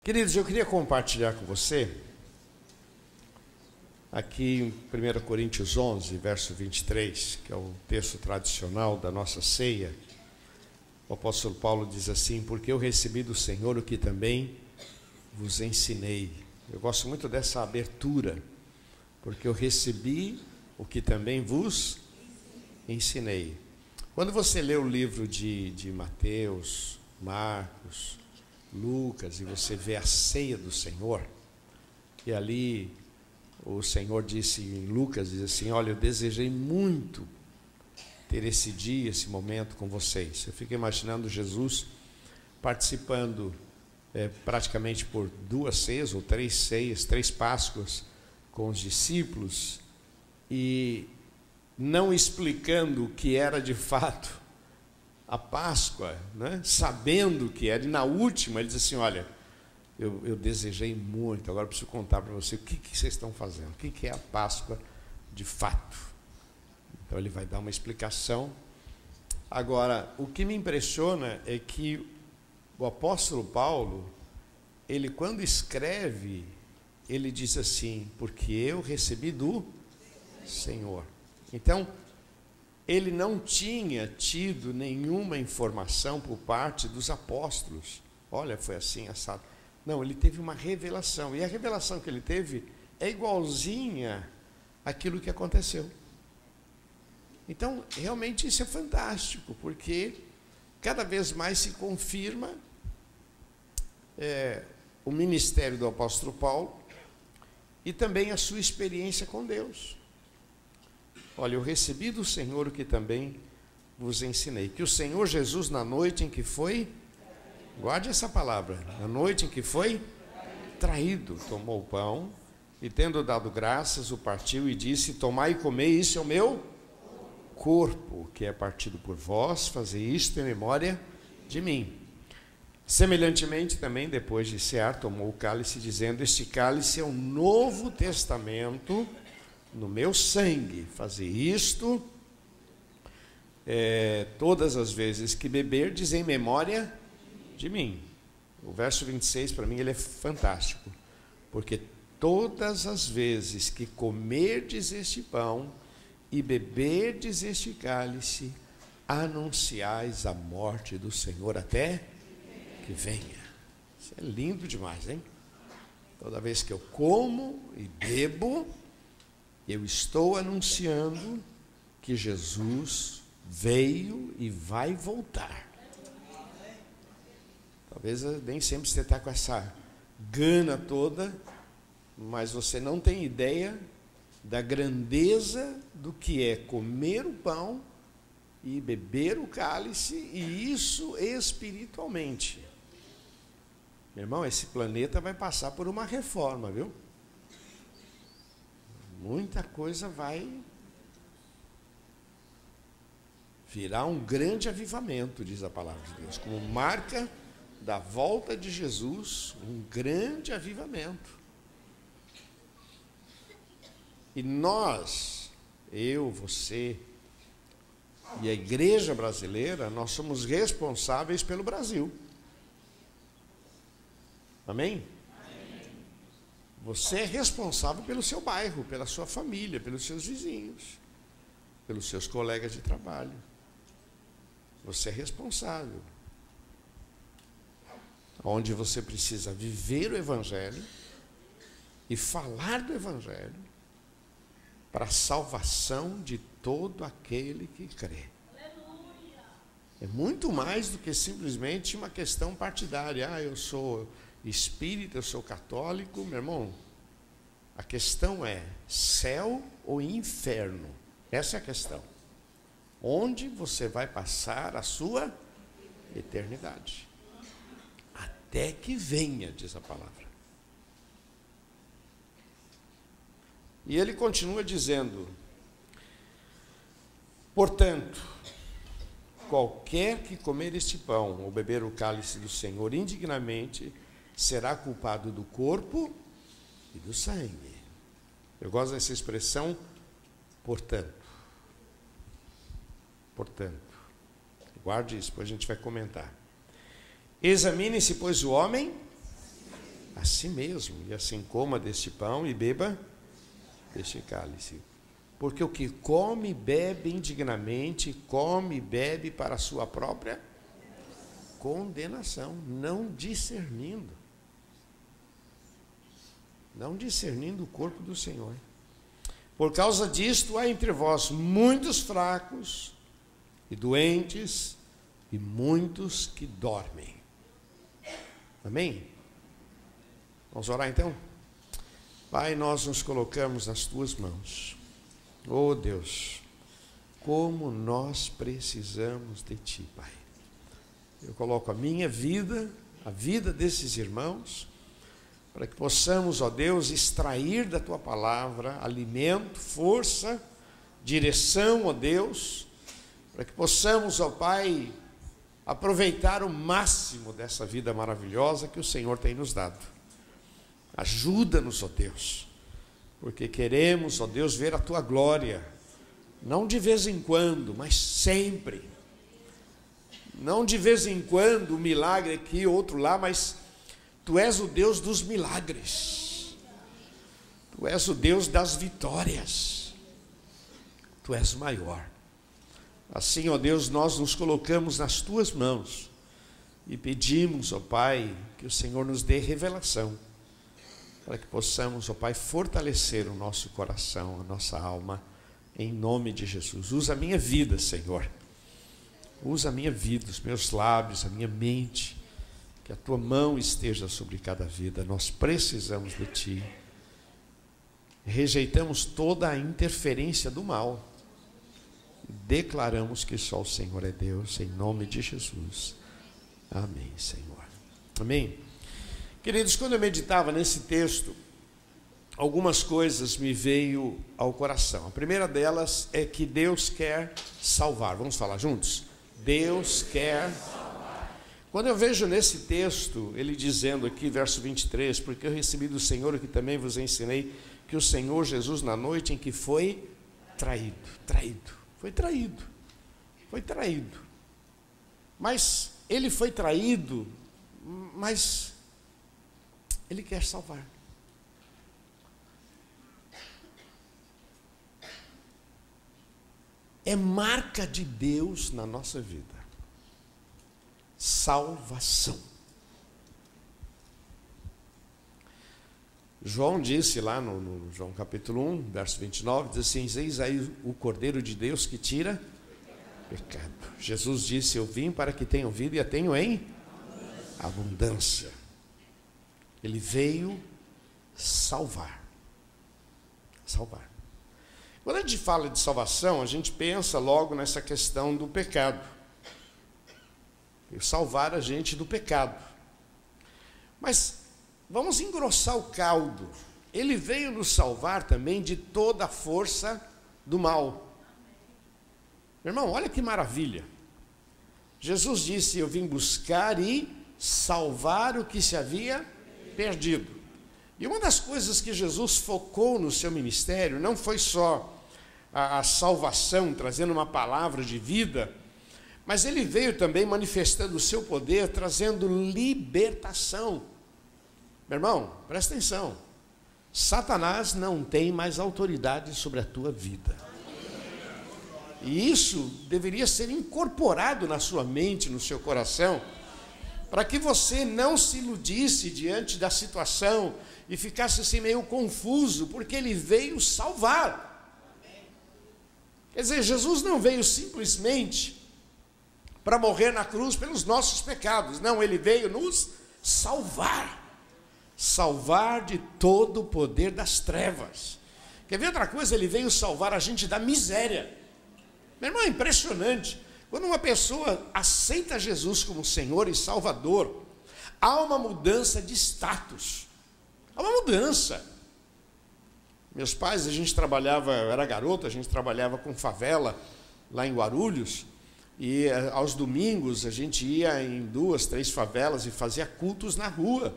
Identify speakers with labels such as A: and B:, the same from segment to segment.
A: Queridos, eu queria compartilhar com você, aqui em 1 Coríntios 11, verso 23, que é o texto tradicional da nossa ceia. O apóstolo Paulo diz assim: porque eu recebi do Senhor o que também vos ensinei. Eu gosto muito dessa abertura, porque eu recebi o que também vos ensinei. Quando você lê o livro de Mateus, Marcos, Lucas, e você vê a ceia do Senhor, e ali o Senhor disse em Lucas, diz assim: olha, eu desejei muito ter esse dia, esse momento com vocês. Eu fico imaginando Jesus participando praticamente por 2 ceias ou 3 ceias, 3 Páscoas com os discípulos, e não explicando o que era de fato a Páscoa, né? Sabendo que era. E na última ele diz assim: olha, eu desejei muito, agora eu preciso contar para você o que vocês estão fazendo, o que é a Páscoa de fato. Então ele vai dar uma explicação. Agora, o que me impressiona é que o apóstolo Paulo, ele quando escreve, ele diz assim: porque eu recebi do Senhor. Então, ele não tinha tido nenhuma informação por parte dos apóstolos. Olha, foi assim, assado. Não, ele teve uma revelação. E a revelação que ele teve é igualzinha àquilo que aconteceu. Então, realmente isso é fantástico, porque cada vez mais se confirma o ministério do apóstolo Paulo e também a sua experiência com Deus. Olha, eu recebi do Senhor o que também vos ensinei. Que o Senhor Jesus, na noite em que foi, guarde essa palavra, na noite em que foi traído, tomou o pão e, tendo dado graças, o partiu e disse: tomai e comei, isso é o meu corpo, que é partido por vós, fazei isto em memória de mim. Semelhantemente também, depois de cear, tomou o cálice, dizendo: este cálice é o novo testamento no meu sangue, fazer isto todas as vezes que beberdes em memória de mim. O verso 26 para mim ele é fantástico, porque todas as vezes que comerdes este pão e beberdes este cálice, anunciais a morte do Senhor até que venha. Isso é lindo demais, hein? Toda vez que eu como e bebo, eu estou anunciando que Jesus veio e vai voltar. Talvez nem sempre você está com essa gana toda, mas você não tem ideia da grandeza do que é comer o pão e beber o cálice, e isso espiritualmente. Meu irmão, esse planeta vai passar por uma reforma, viu? Muita coisa vai virar um grande avivamento, diz a palavra de Deus, como marca da volta de Jesus, um grande avivamento. E nós, eu, você e a igreja brasileira, nós somos responsáveis pelo Brasil. Amém? Você é responsável pelo seu bairro, pela sua família, pelos seus vizinhos, pelos seus colegas de trabalho. Você é responsável. Onde você precisa viver o Evangelho e falar do Evangelho para a salvação de todo aquele que crê. É muito mais do que simplesmente uma questão partidária. Ah, eu sou espírita, eu sou católico. Meu irmão, a questão é céu ou inferno. Essa é a questão. Onde você vai passar a sua eternidade? Até que venha, diz a palavra. E ele continua dizendo: portanto, qualquer que comer este pão ou beber o cálice do Senhor indignamente será culpado do corpo e do sangue. Eu gosto dessa expressão, portanto. Portanto, guarde isso, depois a gente vai comentar. Examine-se, pois, o homem a si mesmo, e assim coma deste pão e beba deste cálice. Porque o que come e bebe indignamente, come e bebe para a sua própria condenação, não discernindo o corpo do Senhor. Por causa disto, há entre vós muitos fracos e doentes, e muitos que dormem. Amém? Vamos orar então? Pai, nós nos colocamos nas tuas mãos. Oh Deus, como nós precisamos de ti, Pai. Eu coloco a minha vida, a vida desses irmãos, para que possamos, ó Deus, extrair da tua palavra alimento, força, direção, ó Deus, para que possamos, ó Pai, aproveitar o máximo dessa vida maravilhosa que o Senhor tem nos dado. Ajuda-nos, ó Deus, porque queremos, ó Deus, ver a tua glória, não de vez em quando, mas sempre. Não de vez em quando, um milagre aqui, outro lá, mas tu és o Deus dos milagres, tu és o Deus das vitórias, tu és o maior. Assim, ó Deus, nós nos colocamos nas tuas mãos e pedimos, ó Pai, que o Senhor nos dê revelação, para que possamos, ó Pai, fortalecer o nosso coração, a nossa alma, em nome de Jesus. Usa a minha vida, Senhor, usa a minha vida, os meus lábios, a minha mente, que a tua mão esteja sobre cada vida. Nós precisamos de ti. Rejeitamos toda a interferência do mal. Declaramos que só o Senhor é Deus, em nome de Jesus. Amém, Senhor. Amém. Queridos, quando eu meditava nesse texto, algumas coisas me veio ao coração. A primeira delas é que Deus quer salvar. Vamos falar juntos? Deus quer salvar. Quando eu vejo nesse texto, ele dizendo aqui, verso 23, porque eu recebi do Senhor o que também vos ensinei, que o Senhor Jesus, na noite em que foi traído, mas ele foi traído, mas ele quer salvar. É marca de Deus na nossa vida. Salvação. João disse lá no João capítulo 1, verso 29, diz assim: eis aí o Cordeiro de Deus que tira pecado. Jesus disse: eu vim para que tenham vida e a tenham em abundância. Ele veio salvar. Salvar. Quando a gente fala de salvação, a gente pensa logo nessa questão do pecado. Salvar a gente do pecado. Mas vamos engrossar o caldo. Ele veio nos salvar também de toda a força do mal. Meu irmão, olha que maravilha. Jesus disse: eu vim buscar e salvar o que se havia perdido. E uma das coisas que Jesus focou no seu ministério não foi só a salvação, trazendo uma palavra de vida, mas ele veio também manifestando o seu poder, trazendo libertação. Meu irmão, presta atenção. Satanás não tem mais autoridade sobre a tua vida. E isso deveria ser incorporado na sua mente, no seu coração, para que você não se iludisse diante da situação e ficasse assim meio confuso, porque ele veio salvar. Quer dizer, Jesus não veio simplesmente para morrer na cruz pelos nossos pecados. Não, ele veio nos salvar. Salvar de todo o poder das trevas. Quer ver outra coisa? Ele veio salvar a gente da miséria. Meu irmão, é impressionante. Quando uma pessoa aceita Jesus como Senhor e Salvador, há uma mudança de status. Há uma mudança. Meus pais, a gente trabalhava, eu era garoto, a gente trabalhava com favela lá em Guarulhos, e aos domingos a gente ia em 2, 3 favelas e fazia cultos na rua.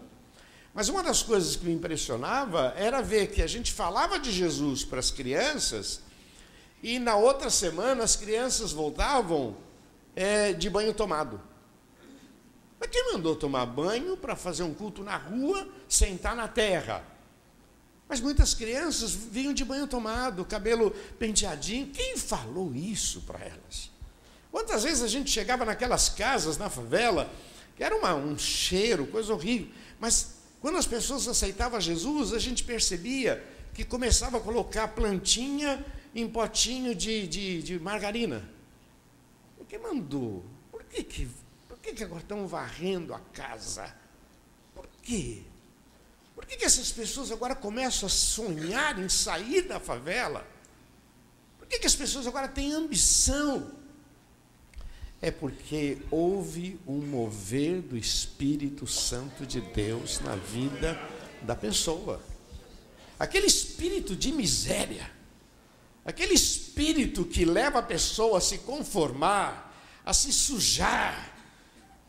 A: Mas uma das coisas que me impressionava era ver que a gente falava de Jesus para as crianças e na outra semana as crianças voltavam de banho tomado. Mas quem mandou tomar banho para fazer um culto na rua, sentar na terra? Mas muitas crianças vinham de banho tomado, cabelo penteadinho. Quem falou isso para elas? Quantas vezes a gente chegava naquelas casas na favela, que era um cheiro, coisa horrível, mas quando as pessoas aceitavam Jesus, a gente percebia que começava a colocar plantinha em potinho de margarina. Por que mandou? Por que agora estão varrendo a casa? Por quê? Por que essas pessoas agora começam a sonhar em sair da favela? Por que as pessoas agora têm ambição? É porque houve um mover do Espírito Santo de Deus na vida da pessoa. Aquele espírito de miséria, aquele espírito que leva a pessoa a se conformar, a se sujar.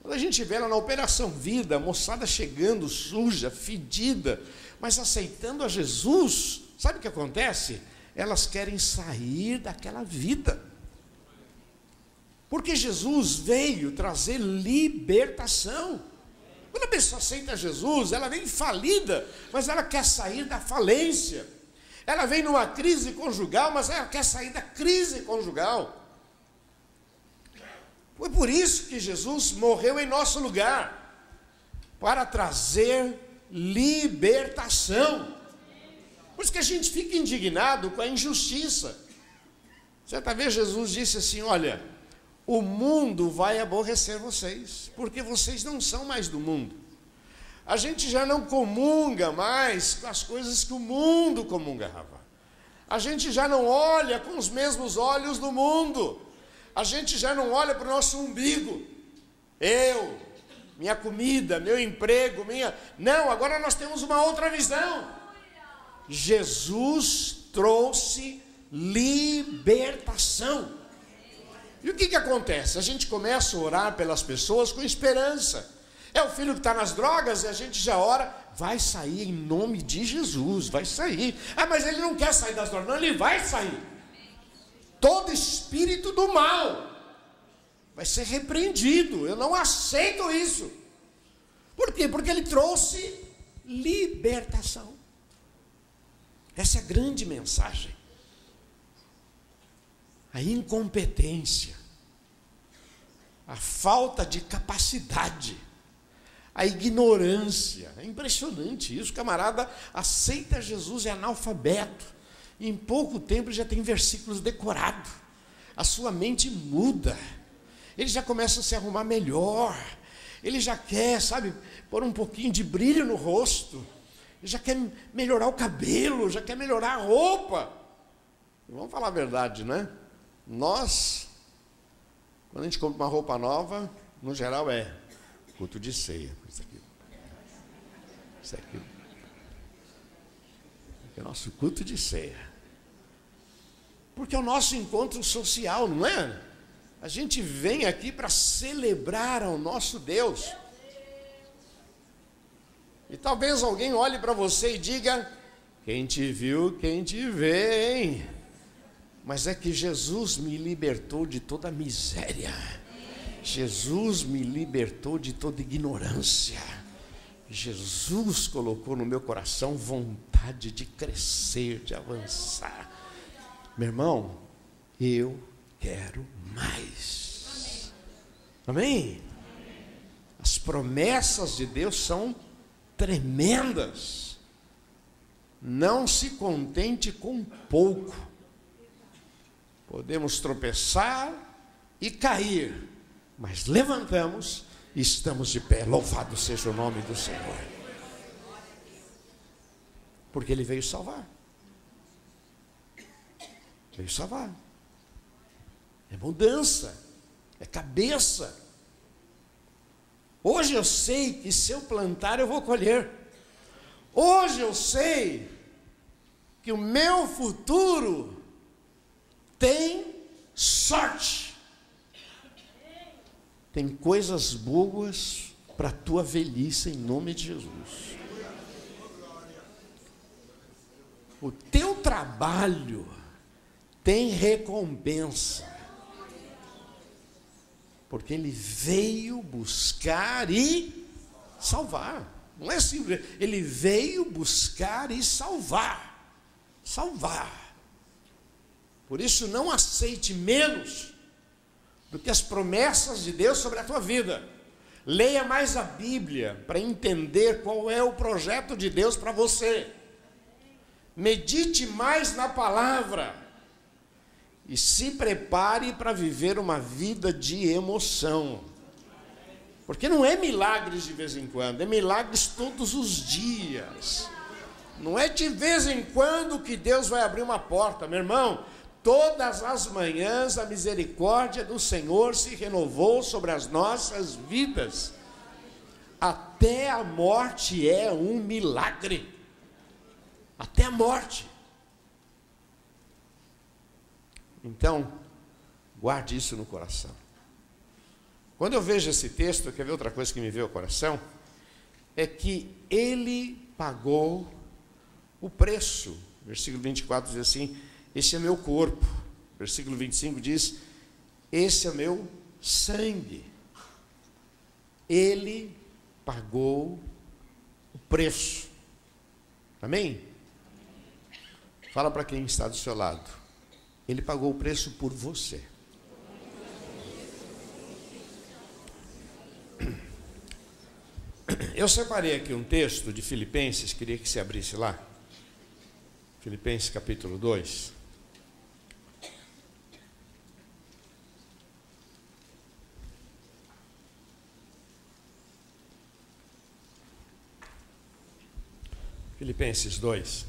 A: Quando a gente vê ela na Operação Vida, a moçada chegando suja, fedida, mas aceitando a Jesus, sabe o que acontece? Elas querem sair daquela vida. Porque Jesus veio trazer libertação. Quando a pessoa aceita Jesus, ela vem falida, mas ela quer sair da falência. Ela vem numa crise conjugal, mas ela quer sair da crise conjugal. Foi por isso que Jesus morreu em nosso lugar, para trazer libertação. Por isso que a gente fica indignado com a injustiça. Certa vez Jesus disse assim: olha, o mundo vai aborrecer vocês, porque vocês não são mais do mundo. A gente já não comunga mais com as coisas que o mundo comungava. A gente já não olha com os mesmos olhos do mundo. A gente já não olha para o nosso umbigo. Eu, minha comida, meu emprego, Não, agora nós temos uma outra visão. Jesus trouxe libertação. E o que acontece? A gente começa a orar pelas pessoas com esperança. É o filho que está nas drogas e a gente já ora, vai sair em nome de Jesus, vai sair. Ah, mas ele não quer sair das drogas. Não, ele vai sair. Todo espírito do mal vai ser repreendido. Eu não aceito isso. Por quê? Porque ele trouxe libertação. Essa é a grande mensagem. A incompetência, a falta de capacidade, a ignorância. É impressionante isso. O camarada aceita Jesus, é analfabeto. E em pouco tempo ele já tem versículos decorados. A sua mente muda. Ele já começa a se arrumar melhor. Ele já quer, sabe, pôr um pouquinho de brilho no rosto. Ele já quer melhorar o cabelo, já quer melhorar a roupa. Vamos falar a verdade, né? Nós, quando a gente compra uma roupa nova, no geral é culto de ceia. Isso aqui. Isso aqui. É o nosso culto de ceia. Porque é o nosso encontro social, não é? A gente vem aqui para celebrar ao nosso Deus. E talvez alguém olhe para você e diga: quem te viu, quem te vê, hein? Mas é que Jesus me libertou de toda miséria. Jesus me libertou de toda ignorância. Jesus colocou no meu coração vontade de crescer, de avançar. Meu irmão, eu quero mais. Amém? As promessas de Deus são tremendas. Não se contente com pouco. Podemos tropeçar e cair, mas levantamos e estamos de pé. Louvado seja o nome do Senhor. Porque Ele veio salvar. Veio salvar. É mudança, é cabeça. Hoje eu sei que se eu plantar eu vou colher. Hoje eu sei que o meu futuro tem sorte. Tem coisas boas para a tua velhice em nome de Jesus. O teu trabalho tem recompensa. Porque ele veio buscar e salvar. Não é simples, ele veio buscar e salvar. Salvar. Por isso não aceite menos do que as promessas de Deus sobre a tua vida. Leia mais a Bíblia para entender qual é o projeto de Deus para você. Medite mais na palavra e se prepare para viver uma vida de emoção. Porque não é milagres de vez em quando, é milagres todos os dias. Não é de vez em quando que Deus vai abrir uma porta, meu irmão. Todas as manhãs a misericórdia do Senhor se renovou sobre as nossas vidas. Até a morte é um milagre. Até a morte. Então, guarde isso no coração. Quando eu vejo esse texto, quer ver outra coisa que me veio ao coração? É que ele pagou o preço. Versículo 24 diz assim: esse é meu corpo. Versículo 25 diz: esse é meu sangue. Ele pagou o preço. Amém? Fala para quem está do seu lado: ele pagou o preço por você. Eu separei aqui um texto de Filipenses, queria que você abrisse lá. Filipenses capítulo 2. Filipenses 2.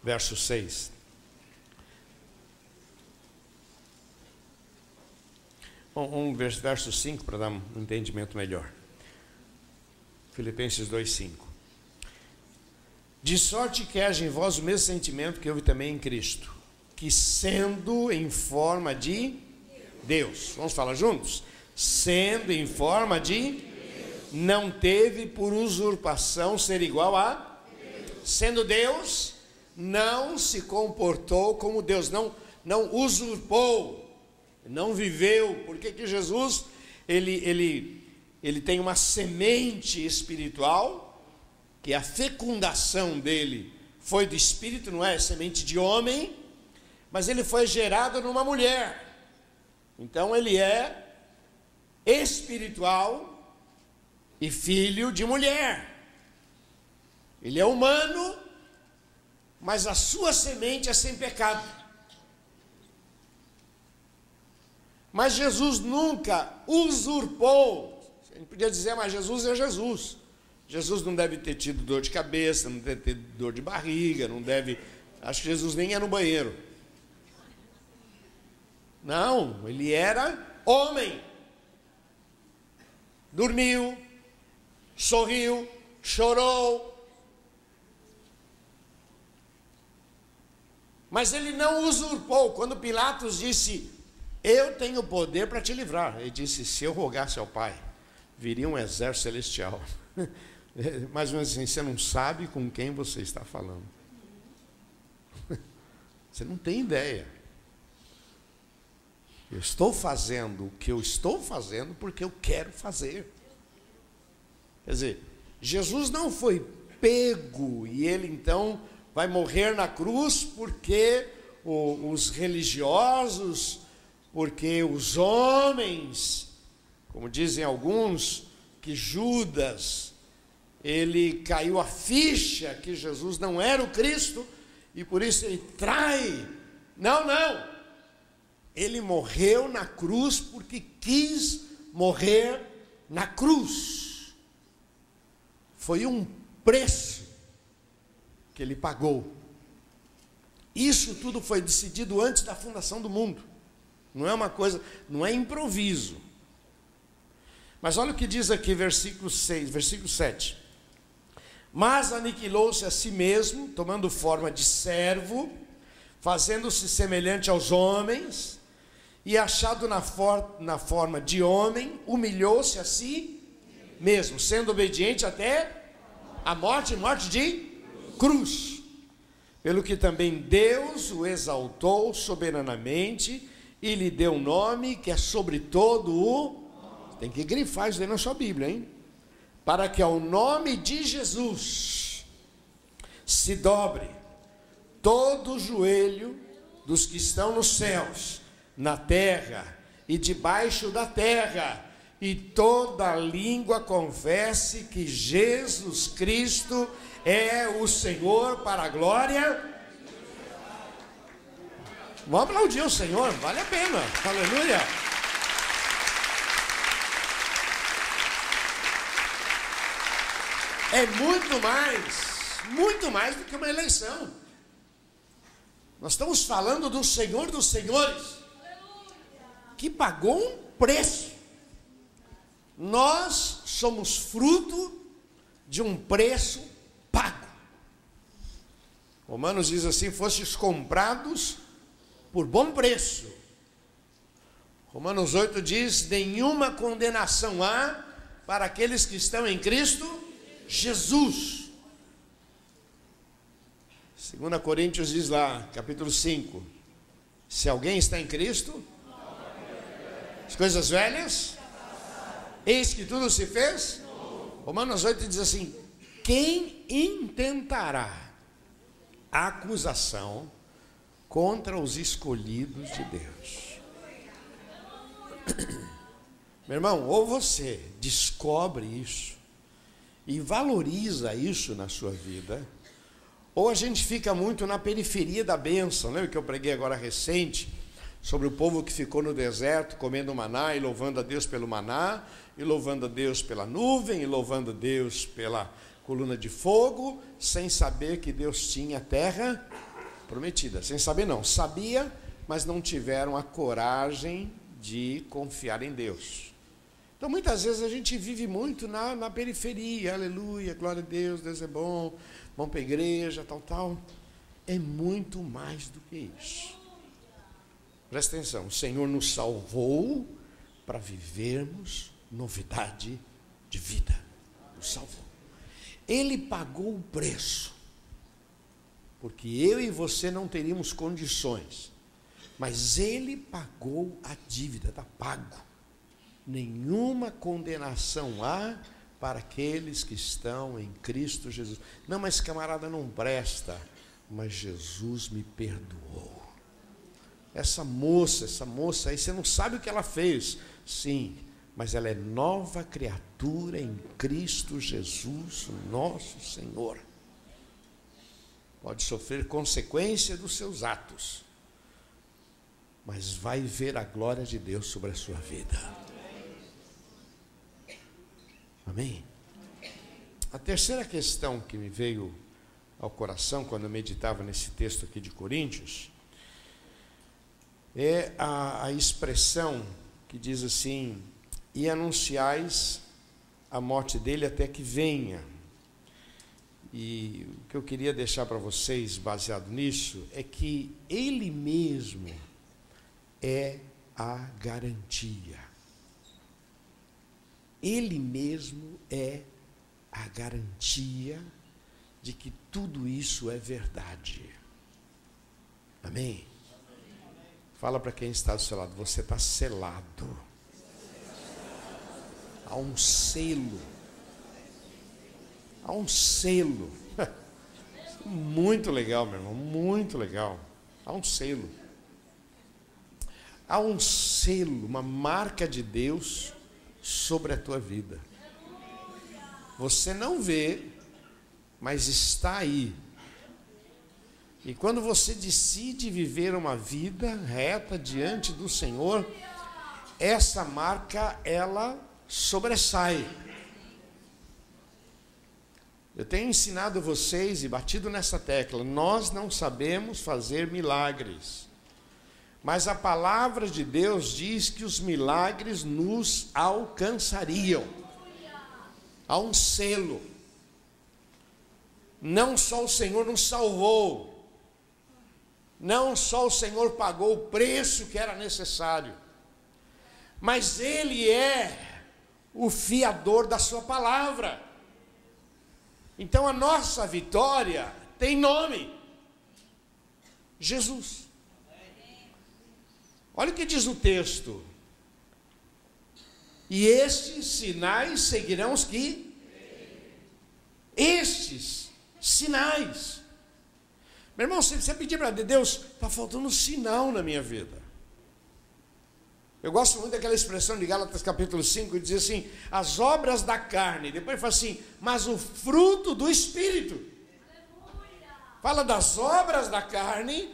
A: Verso 6. Verso 5 para dar um entendimento melhor. Filipenses 2:5. De sorte que haja em vós o mesmo sentimento que houve também em Cristo, que sendo em forma de Deus, vamos falar juntos? Sendo em forma de Deus, não teve por usurpação ser igual a Deus. Sendo Deus, não se comportou como Deus, não usurpou, não viveu. Por que Jesus ele tem uma semente espiritual, que a fecundação dele foi do Espírito, não é semente de homem, mas ele foi gerado numa mulher. Então ele é espiritual e filho de mulher. Ele é humano, mas a sua semente é sem pecado. Mas Jesus nunca usurpou. A gente podia dizer, mas Jesus é Jesus. Jesus não deve ter tido dor de cabeça, não deve ter dor de barriga, não deve... Acho que Jesus nem ia no banheiro. Não, ele era homem. Dormiu, sorriu, chorou. Mas ele não usurpou. Quando Pilatos disse: eu tenho poder para te livrar, ele disse: se eu rogasse ao Pai, viria um exército celestial. Mais ou menos assim, você não sabe com quem você está falando. Você não tem ideia. Eu estou fazendo o que eu estou fazendo porque eu quero fazer. Quer dizer, Jesus não foi pego e ele então vai morrer na cruz porque os religiosos, porque os homens, como dizem alguns, que Judas, ele caiu a ficha que Jesus não era o Cristo e por isso ele trai. Não. Ele morreu na cruz porque quis morrer na cruz. Foi um preço que ele pagou. Isso tudo foi decidido antes da fundação do mundo. Não é uma coisa, não é improviso. Mas olha o que diz aqui, versículo 7. Mas aniquilou-se a si mesmo, tomando forma de servo, fazendo-se semelhante aos homens, e achado na forma de homem, humilhou-se a si mesmo, sendo obediente até a morte de cruz. pelo que também Deus o exaltou soberanamente e lhe deu um nome que é sobre todo o... Tem que grifar isso aí na sua Bíblia, hein? Para que ao nome de Jesus se dobre todo o joelho dos que estão nos céus, na terra e debaixo da terra, e toda língua confesse que Jesus Cristo é o Senhor, para a glória. Vamos aplaudir o Senhor, vale a pena, aleluia. É muito mais do que uma eleição. Nós estamos falando do Senhor dos Senhores, que pagou um preço. Nós somos fruto de um preço pago. Romanos diz assim: fostes comprados por bom preço. Romanos 8 diz: nenhuma condenação há para aqueles que estão em Cristo Jesus. 2 Coríntios diz lá, capítulo 5: se alguém está em Cristo, as coisas velhas, eis que tudo se fez. Romanos 8 diz assim: quem intentará a acusação contra os escolhidos de Deus? Meu irmão, ou você descobre isso e valoriza isso na sua vida, ou a gente fica muito na periferia da bênção. Lembra que eu preguei agora recente sobre o povo que ficou no deserto comendo maná e louvando a Deus pelo maná, e louvando a Deus pela nuvem, e louvando a Deus pela coluna de fogo, sem saber que Deus tinha terra prometida. Sem saber não, sabia, mas não tiveram a coragem de confiar em Deus. Então muitas vezes a gente vive muito na periferia, aleluia, glória a Deus, Deus é bom, vamos para a igreja, tal. É muito mais do que isso. Presta atenção, o Senhor nos salvou para vivermos novidade de vida. Nos salvou. Ele pagou o preço, porque eu e você não teríamos condições, mas Ele pagou a dívida, está pago. Nenhuma condenação há para aqueles que estão em Cristo Jesus. Não, mas camarada, não presta. Mas Jesus me perdoou. Essa moça aí, você não sabe o que ela fez. Sim, mas ela é nova criatura em Cristo Jesus, o nosso Senhor. Pode sofrer consequência dos seus atos, mas vai ver a glória de Deus sobre a sua vida. Amém? A terceira questão que me veio ao coração quando eu meditava nesse texto aqui de Coríntios é a expressão que diz assim: e anunciais a morte dele até que venha. E o que eu queria deixar para vocês, baseado nisso, é que ele mesmo é a garantia. Ele mesmo é a garantia de que tudo isso é verdade. Amém? Fala para quem está do seu lado: você está selado. Há um selo. Há um selo. Muito legal, meu irmão, muito legal. Há um selo. Há um selo, uma marca de Deus sobre a tua vida. Você não vê, mas está aí. E quando você decide viver uma vida reta diante do Senhor, essa marca, ela sobressai. Eu tenho ensinado vocês e batido nessa tecla: nós não sabemos fazer milagres, mas a palavra de Deus diz que os milagres nos alcançariam. Há um selo. Não só o Senhor nos salvou, não só o Senhor pagou o preço que era necessário, mas Ele é o fiador da sua palavra. Então a nossa vitória tem nome. Jesus. Olha o que diz o texto. E estes sinais seguirão os que? Estes sinais. Meu irmão, se você pedir para Deus, está faltando um sinal na minha vida. Eu gosto muito daquela expressão de Gálatas capítulo 5, que diz assim, as obras da carne. Depois fala assim, mas o fruto do Espírito. Fala das obras da carne,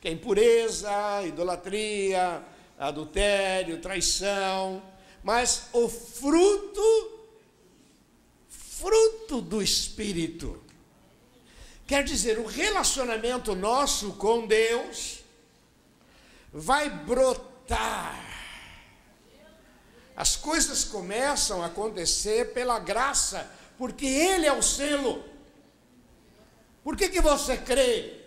A: que é impureza, idolatria, adultério, traição. Mas o fruto do Espírito. Quer dizer, o relacionamento nosso com Deus vai brotar. As coisas começam a acontecer pela graça, porque Ele é o selo. Por que você crê?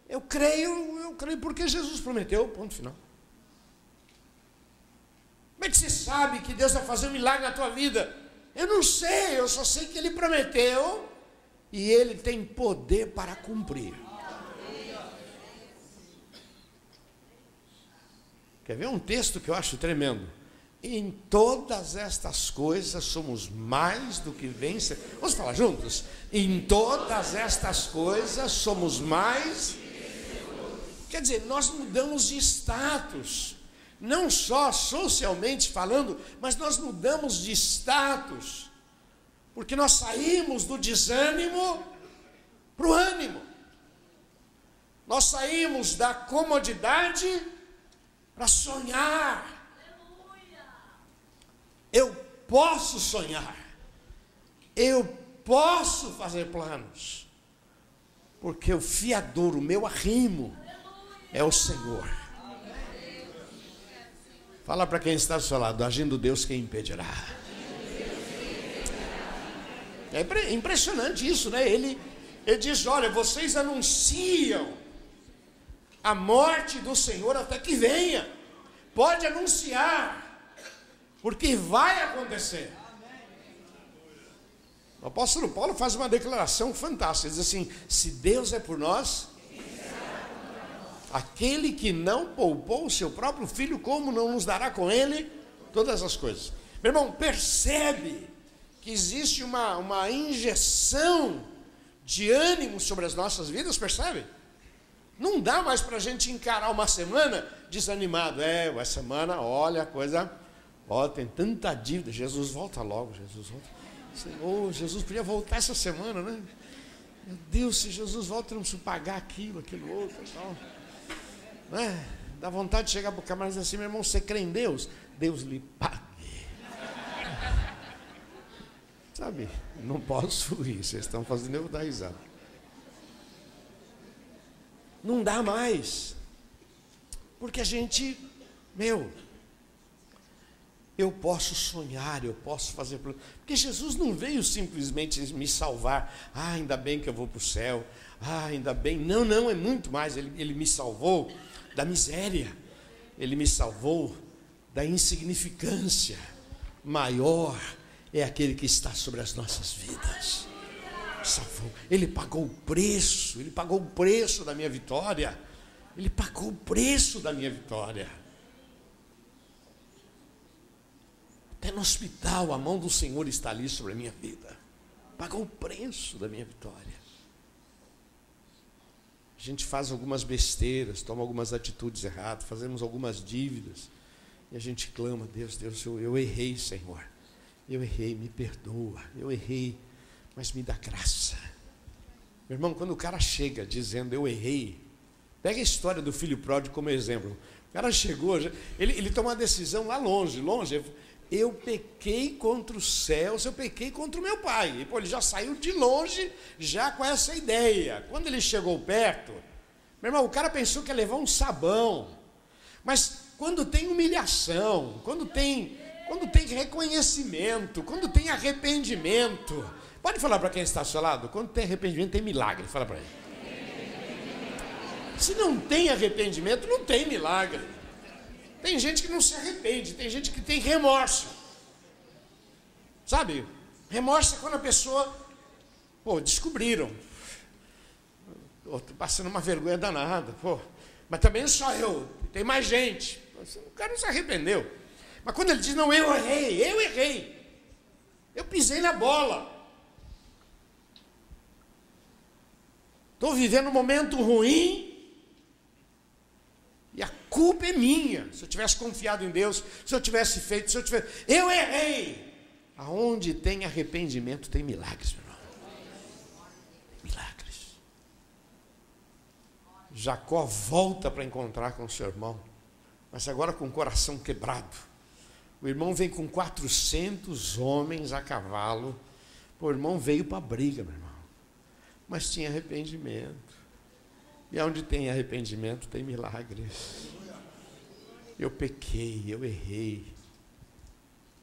A: Eu creio porque Jesus prometeu, ponto final. Como é que você sabe que Deus vai fazer um milagre na tua vida? Eu não sei, eu só sei que Ele prometeu e Ele tem poder para cumprir. Quer ver um texto que eu acho tremendo? Em todas estas coisas somos mais do que vencedores. Vamos falar juntos? Em todas estas coisas somos mais. Quer dizer, nós mudamos de status. Não só socialmente falando, mas nós mudamos de status. Porque nós saímos do desânimo para o ânimo. Nós saímos da comodidade para sonhar. Eu posso sonhar, eu posso fazer planos, porque o fiador, o meu arrimo, é o Senhor. Fala para quem está ao seu lado, agindo Deus, quem impedirá? É impressionante isso, né? Ele diz, olha, vocês anunciam a morte do Senhor até que venha. Pode anunciar. Porque vai acontecer. O apóstolo Paulo faz uma declaração fantástica. Diz assim, se Deus é por nós, aquele que não poupou o seu próprio filho, como não nos dará com ele todas as coisas? Meu irmão, percebe que existe uma injeção de ânimo sobre as nossas vidas, percebe? Não dá mais para a gente encarar uma semana desanimado. Uma semana, olha a coisa... Ó, tem tanta dívida, Jesus volta logo, Jesus volta. Senhor, Jesus podia voltar essa semana, né? Meu Deus, se Jesus volta, eu não preciso pagar aquilo outro e tal. Né? Dá vontade de chegar para o camarada e dizer assim, meu irmão, você crê em Deus? Deus lhe pague. Sabe, não posso rir, vocês estão fazendo eu dar risada. Não dá mais. Porque a gente, eu posso sonhar, eu posso fazer... Porque Jesus não veio simplesmente me salvar. Ainda bem que eu vou para o céu. Ainda bem. Não, é muito mais. Ele me salvou da miséria. Ele me salvou da insignificância. Maior é aquele que está sobre as nossas vidas. Salvou. Ele pagou o preço. Ele pagou o preço da minha vitória. Ele pagou o preço da minha vitória. Até no hospital, a mão do Senhor está ali sobre a minha vida. Pagou o preço da minha vitória. A gente faz algumas besteiras, toma algumas atitudes erradas, fazemos algumas dívidas. E a gente clama, Deus, eu errei, Senhor. Eu errei, me perdoa. Eu errei, mas me dá graça. Meu irmão, quando o cara chega dizendo, eu errei, pega a história do filho pródigo como exemplo. O cara chegou, ele tomou uma decisão lá longe. Eu pequei contra os céus, eu pequei contra o meu pai. E, ele já saiu de longe, já com essa ideia. Quando ele chegou perto, meu irmão, o cara pensou que ia levar um sabão. Mas quando tem humilhação, quando tem reconhecimento, quando tem arrependimento, pode falar para quem está ao seu lado, quando tem arrependimento tem milagre, fala para ele. Se não tem arrependimento, não tem milagre. Tem gente que não se arrepende, tem gente que tem remorso. Sabe? Remorso é quando a pessoa, descobriram. Estou passando uma vergonha danada, pô. Mas também não só eu, tem mais gente. O cara não se arrependeu. Mas quando ele diz, não, eu errei. Eu pisei na bola. Estou vivendo um momento ruim e a culpa é minha. Se eu tivesse confiado em Deus, se eu tivesse feito, eu errei. Aonde tem arrependimento, tem milagres, meu irmão. Milagres. Jacó volta para encontrar com o seu irmão, mas agora com o coração quebrado. O irmão vem com 400 homens a cavalo. O irmão veio para a briga, meu irmão. Mas tinha arrependimento. E onde tem arrependimento, tem milagres. Eu pequei, eu errei.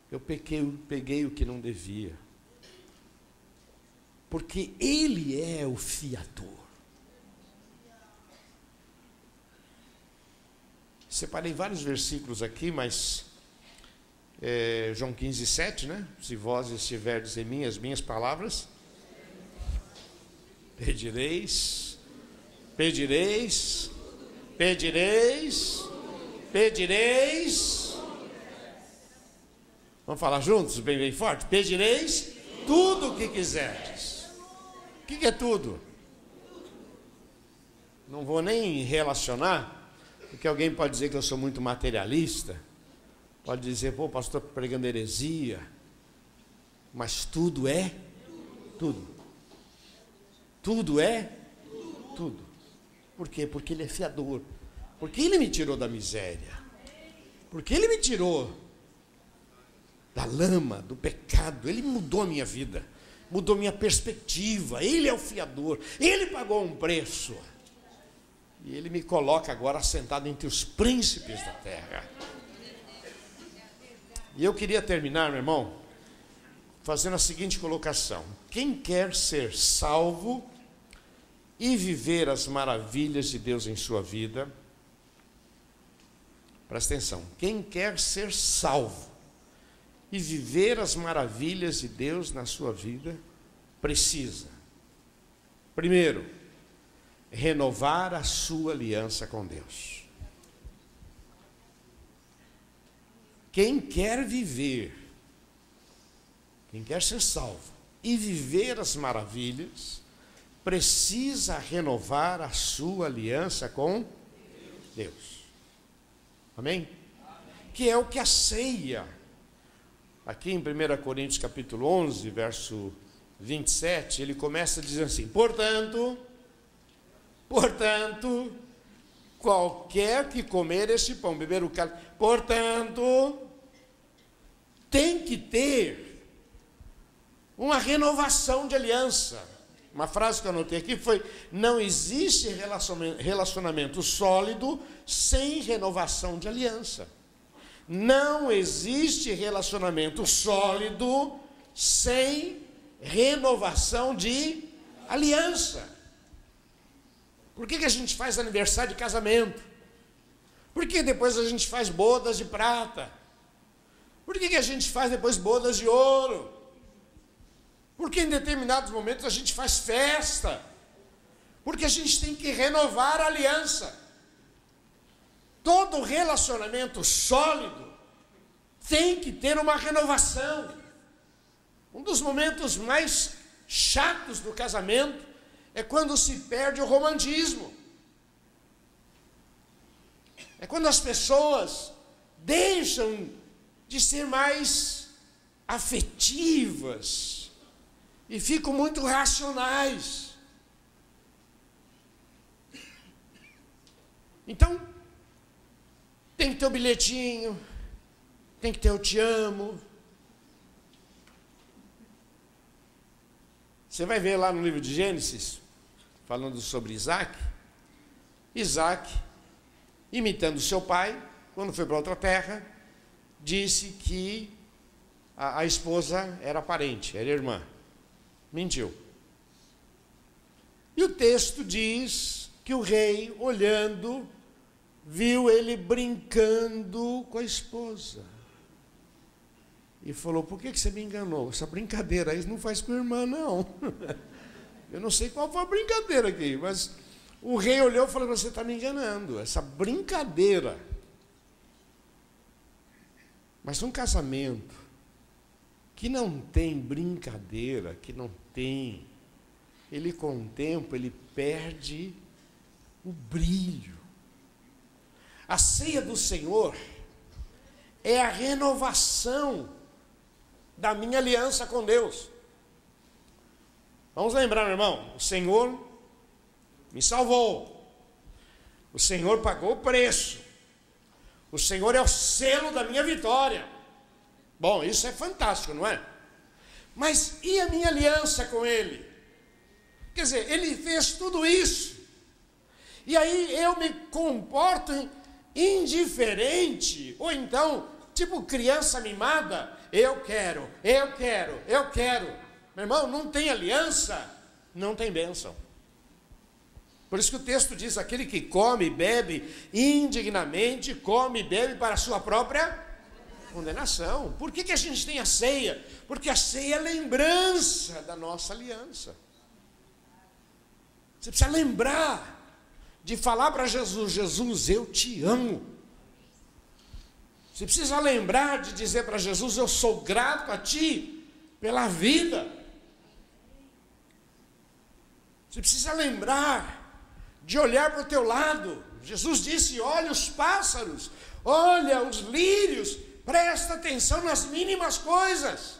A: Eu peguei o que não devia. Porque Ele é o fiador. Separei vários versículos aqui, mas João 15, 7, né? Se vós estiverdes em mim, as minhas palavras, pedireis. Vamos falar juntos, bem forte? Pedireis tudo o que quiserdes. O que é tudo? Não vou nem relacionar, porque alguém pode dizer que eu sou muito materialista, pode dizer, pô, pastor, pregando heresia, mas tudo é tudo. Tudo é tudo. Por quê? Porque Ele é fiador. Porque Ele me tirou da miséria. Porque Ele me tirou da lama, do pecado. Ele mudou a minha vida, mudou minha perspectiva. Ele é o fiador. Ele pagou um preço. E Ele me coloca agora sentado entre os príncipes da terra. E eu queria terminar, meu irmão, fazendo a seguinte colocação: quem quer ser salvo e viver as maravilhas de Deus em sua vida, presta atenção, quem quer ser salvo e viver as maravilhas de Deus na sua vida, precisa, primeiro, renovar a sua aliança com Deus. Quem quer viver, quem quer ser salvo e viver as maravilhas, precisa renovar a sua aliança com Deus. Amém? Que é o que a ceia, aqui em 1 Coríntios capítulo 11, verso 27, ele começa dizendo assim: portanto, qualquer que comer este pão, beber o cálice, portanto, tem que ter uma renovação de aliança. Uma frase que eu anotei aqui foi: não existe relacionamento sólido sem renovação de aliança. Não existe relacionamento sólido sem renovação de aliança. Por que a gente faz aniversário de casamento? Por que depois a gente faz bodas de prata? Por que a gente faz depois bodas de ouro? Porque em determinados momentos a gente faz festa. Porque a gente tem que renovar a aliança. Todo relacionamento sólido tem que ter uma renovação. Um dos momentos mais chatos do casamento é quando se perde o romantismo. É quando as pessoas deixam de ser mais afetivas e ficam muito racionais. Então, tem que ter o bilhetinho, tem que ter o te amo. Você vai ver lá no livro de Gênesis, falando sobre Isaac, imitando seu pai, quando foi para outra terra, disse que a esposa era parente, era irmã. Mentiu. E o texto diz que o rei, olhando, viu ele brincando com a esposa. E falou: por que você me enganou? Essa brincadeira aí não faz com a irmã, não. Eu não sei qual foi a brincadeira aqui, mas O rei olhou e falou: você está me enganando, essa brincadeira. Mas um casamento que não tem brincadeira, que não tem, ele com o tempo, ele perde o brilho. A ceia do Senhor é a renovação da minha aliança com Deus. Vamos lembrar, meu irmão, o Senhor me salvou, o Senhor pagou o preço, o Senhor é o selo da minha vitória. Bom, isso é fantástico, não é? Mas e a minha aliança com Ele? Quer dizer, Ele fez tudo isso, e aí eu me comporto indiferente, ou então, tipo criança mimada, eu quero. Meu irmão, não tem aliança, não tem bênção. Por isso que o texto diz: aquele que come e bebe indignamente, come e bebe para a sua própria condenação. Por que a gente tem a ceia? Porque a ceia é lembrança da nossa aliança. Você precisa lembrar de falar para Jesus: Jesus, eu te amo. Você precisa lembrar de dizer para Jesus: eu sou grato a ti pela vida. Você precisa lembrar de olhar para o teu lado. Jesus disse: olha os pássaros, olha os lírios, presta atenção nas mínimas coisas.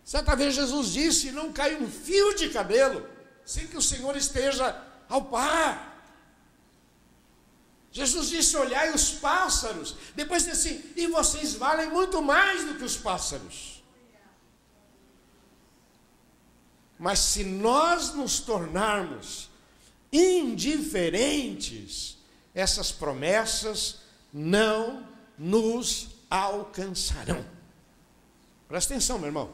A: Certa vez Jesus disse: não cai um fio de cabelo sem que o Senhor esteja ao par. Jesus disse: olhai os pássaros. Depois disse assim: e vocês valem muito mais do que os pássaros. Mas se nós nos tornarmos indiferentes, essas promessas não nos alcançarão. Presta atenção, meu irmão.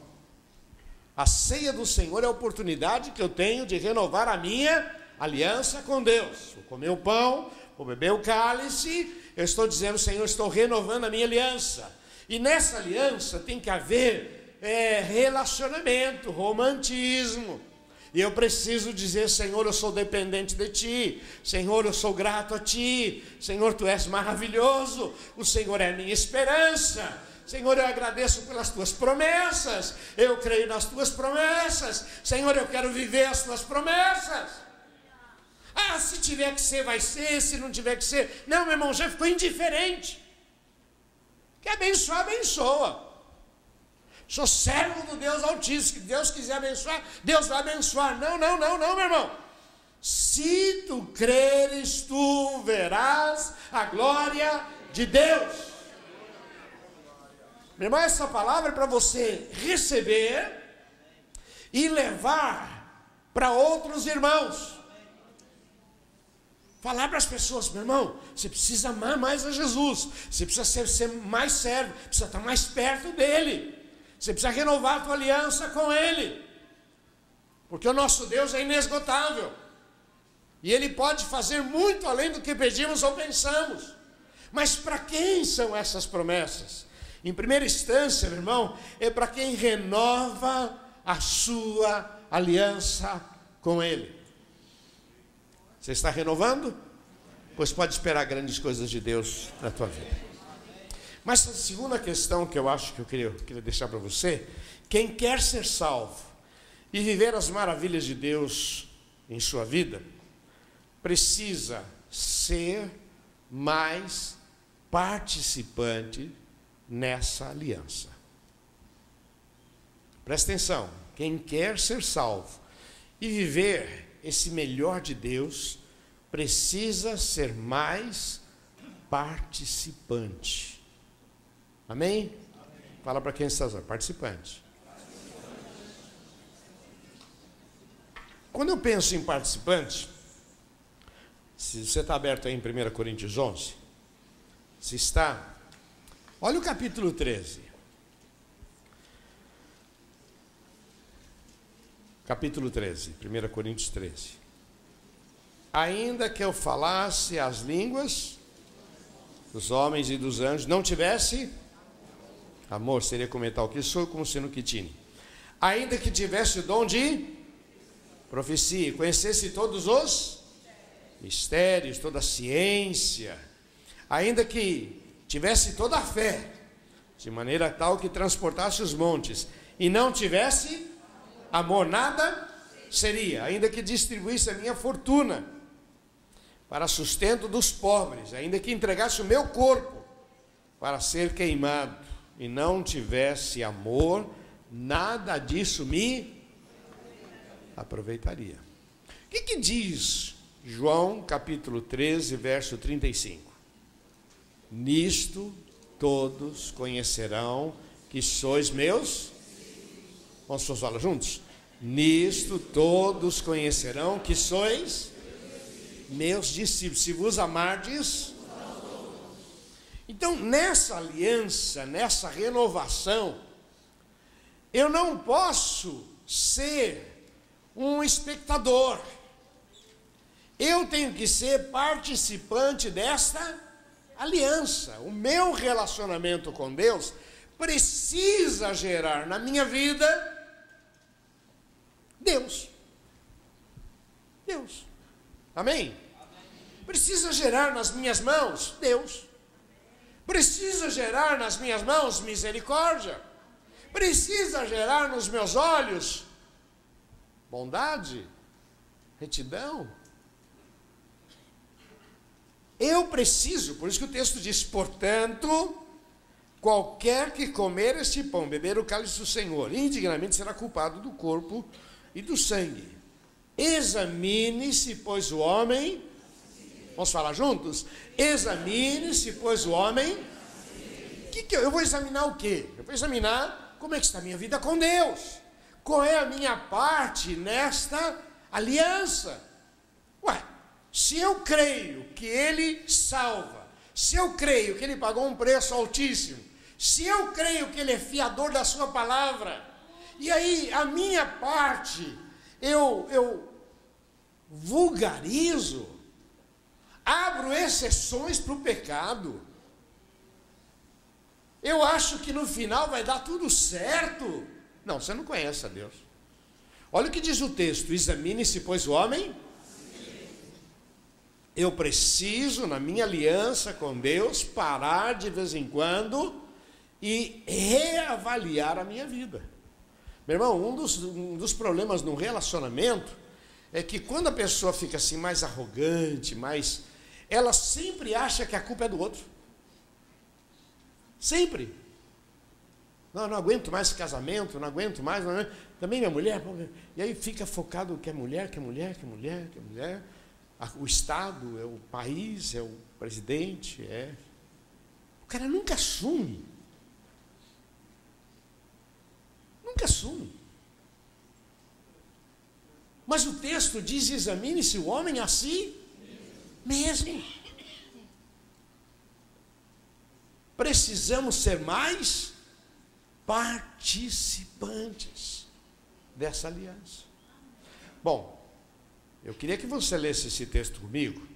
A: A ceia do Senhor é a oportunidade que eu tenho de renovar a minha aliança com Deus. Vou comer o pão, vou beber o cálice, eu estou dizendo: Senhor, estou renovando a minha aliança. E nessa aliança tem que haver relacionamento, romantismo. E eu preciso dizer: Senhor, eu sou dependente de ti. Senhor, eu sou grato a ti. Senhor, tu és maravilhoso. O Senhor é a minha esperança. Senhor, eu agradeço pelas tuas promessas. Eu creio nas tuas promessas. Senhor, eu quero viver as tuas promessas. Ah, se tiver que ser, vai ser. Se não tiver que ser, não, meu irmão, já ficou indiferente. Quer abençoar, abençoa. Sou servo do Deus Altíssimo. Se Deus quiser abençoar, Deus vai abençoar. Não, meu irmão. Se tu creres, tu verás a glória de Deus. Meu irmão, essa palavra é para você receber e levar para outros irmãos. Falar para as pessoas: meu irmão, você precisa amar mais a Jesus. Você precisa ser mais servo. Precisa estar mais perto dele. Você precisa renovar a tua aliança com Ele. Porque o nosso Deus é inesgotável. E Ele pode fazer muito além do que pedimos ou pensamos. Mas para quem são essas promessas? Em primeira instância, meu irmão, é para quem renova a sua aliança com Ele. Você está renovando? Pois pode esperar grandes coisas de Deus na tua vida. Mas a segunda questão que eu acho que eu queria deixar para você: quem quer ser salvo e viver as maravilhas de Deus em sua vida, precisa ser mais participante nessa aliança. Presta atenção: quem quer ser salvo e viver esse melhor de Deus, precisa ser mais participante. Amém? Amém. Fala para quem está usando: participante. Quando eu penso em participante, se você está aberto aí em 1 Coríntios 11, se está, olha o capítulo 13. Capítulo 13, 1 Coríntios 13. Ainda que eu falasse as línguas dos homens e dos anjos, não tivesse amor, seria como metal que sou, como sino que tine. Ainda que tivesse o dom de profecia, conhecesse todos os mistérios, toda a ciência, ainda que tivesse toda a fé, de maneira tal que transportasse os montes, e não tivesse amor, nada seria, ainda que distribuísse a minha fortuna para sustento dos pobres, ainda que entregasse o meu corpo para ser queimado, e não tivesse amor, nada disso me aproveitaria. O que diz João capítulo 13, verso 35? Nisto todos conhecerão que sois meus. Vamos falar juntos? Nisto todos conhecerão que sois meus discípulos, se vos amardes. Então, nessa aliança, nessa renovação, eu não posso ser um espectador. Eu tenho que ser participante desta aliança. O meu relacionamento com Deus precisa gerar na minha vida Deus. Amém? Precisa gerar nas minhas mãos Deus. Precisa gerar nas minhas mãos misericórdia. Precisa gerar nos meus olhos bondade, retidão. Eu preciso, por isso que o texto diz: portanto, qualquer que comer este pão, beber o cálice do Senhor, indignamente será culpado do corpo e do sangue. Examine-se, pois o homem, vamos falar juntos? Examine-se, pois o homem, eu vou examinar o quê? Eu vou examinar como é que está a minha vida com Deus, qual é a minha parte nesta aliança. Se eu creio que Ele salva, se eu creio que Ele pagou um preço altíssimo, se eu creio que Ele é fiador da sua palavra, e aí a minha parte, eu vulgarizo, abro exceções para o pecado, eu acho que no final vai dar tudo certo. Não, você não conhece a Deus. Olha o que diz o texto: examine-se, pois o homem. Eu preciso, na minha aliança com Deus, parar de vez em quando e reavaliar a minha vida. Meu irmão, um dos problemas no relacionamento é que quando a pessoa fica assim mais arrogante, ela sempre acha que a culpa é do outro. Sempre. Não aguento mais esse casamento, não aguento mais. Também minha mulher. E aí fica focado que é mulher. O Estado, é o país, é o presidente, O cara nunca assume. Mas o texto diz: examine-se o homem a si mesmo. Precisamos ser mais participantes dessa aliança. Bom, eu queria que você lesse esse texto comigo.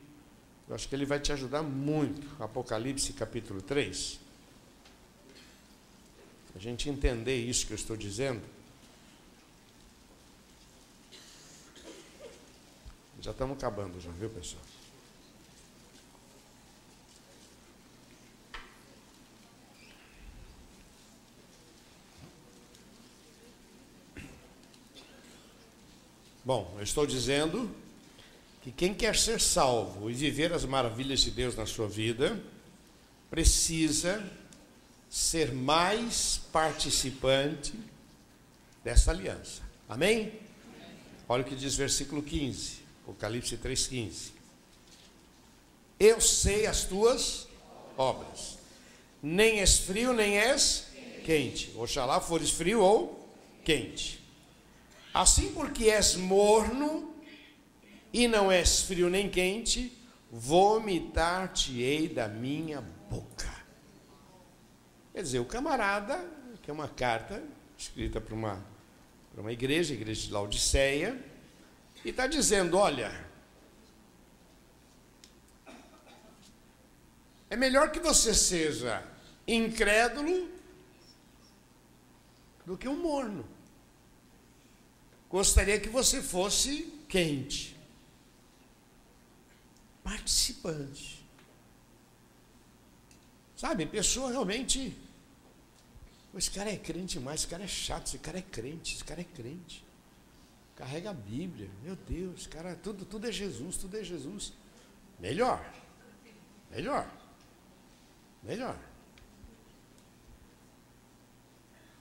A: Eu acho que ele vai te ajudar muito. Apocalipse capítulo 3. A gente entender isso que eu estou dizendo. Já estamos acabando, já viu, pessoal? Bom, eu estou dizendo que quem quer ser salvo e viver as maravilhas de Deus na sua vida, precisa ser mais participante dessa aliança. Amém? Olha o que diz versículo 15, Apocalipse 3,15. Eu sei as tuas obras, nem és frio, nem és quente. Oxalá fores frio ou quente. Assim, porque és morno e não és frio nem quente, vomitar-te-ei da minha boca. Quer dizer, o camarada, que é uma carta escrita para uma igreja, a igreja de Laodiceia, e está dizendo: olha, é melhor que você seja incrédulo do que um morno. gostaria que você fosse quente, participante. Sabe, pessoa realmente, esse cara é crente demais, esse cara é chato, esse cara é crente, esse cara é crente. Carrega a Bíblia, meu Deus, cara, tudo é Jesus, tudo é Jesus. Melhor.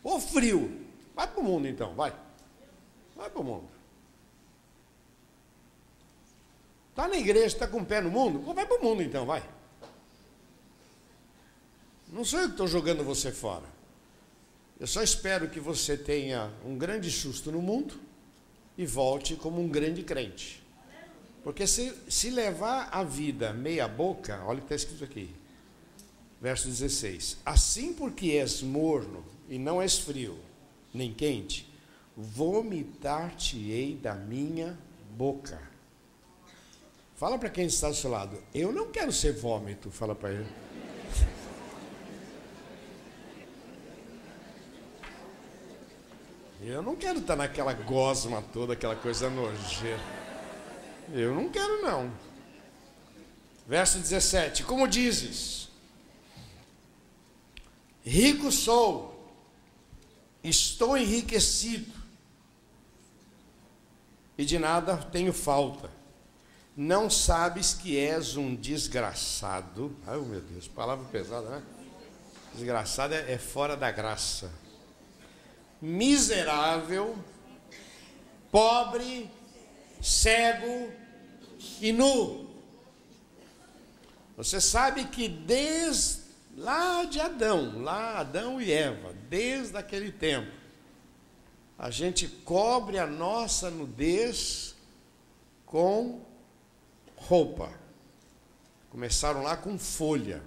A: Ô frio, vai para o mundo então, vai para o mundo. Está na igreja, está com o pé no mundo, vai para o mundo então, vai. Não sou eu que estou jogando você fora. Eu só espero que você tenha um grande susto no mundo e volte como um grande crente. Porque se levar a vida meia boca, olha o que está escrito aqui, verso 16: assim porque és morno e não és frio, nem quente, vomitar-te-ei da minha boca. Fala para quem está do seu lado, eu não quero ser vômito, fala para ele. Eu não quero estar naquela gosma toda, aquela coisa nojenta. Eu não quero não. Verso 17, como dizes, rico sou, estou enriquecido, e de nada tenho falta. Não sabes que és um desgraçado. Ai meu Deus, palavra pesada, né? Desgraçado é fora da graça. Miserável, pobre, cego e nu. Você sabe que desde lá de Adão e Eva, desde aquele tempo, a gente cobre a nossa nudez com roupa. Começaram lá com folha.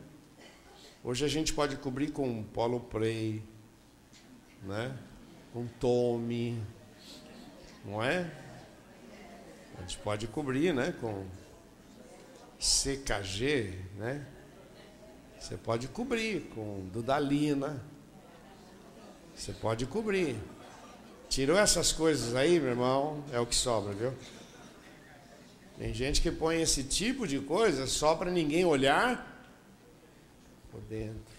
A: Hoje a gente pode cobrir com polo play, né? Com Tommy, não é? A gente pode cobrir, né? Com CKG, né? Você pode cobrir com Dudalina. Você pode cobrir. Tirou essas coisas aí, meu irmão, é o que sobra, viu? Tem gente que põe esse tipo de coisa só para ninguém olhar por dentro.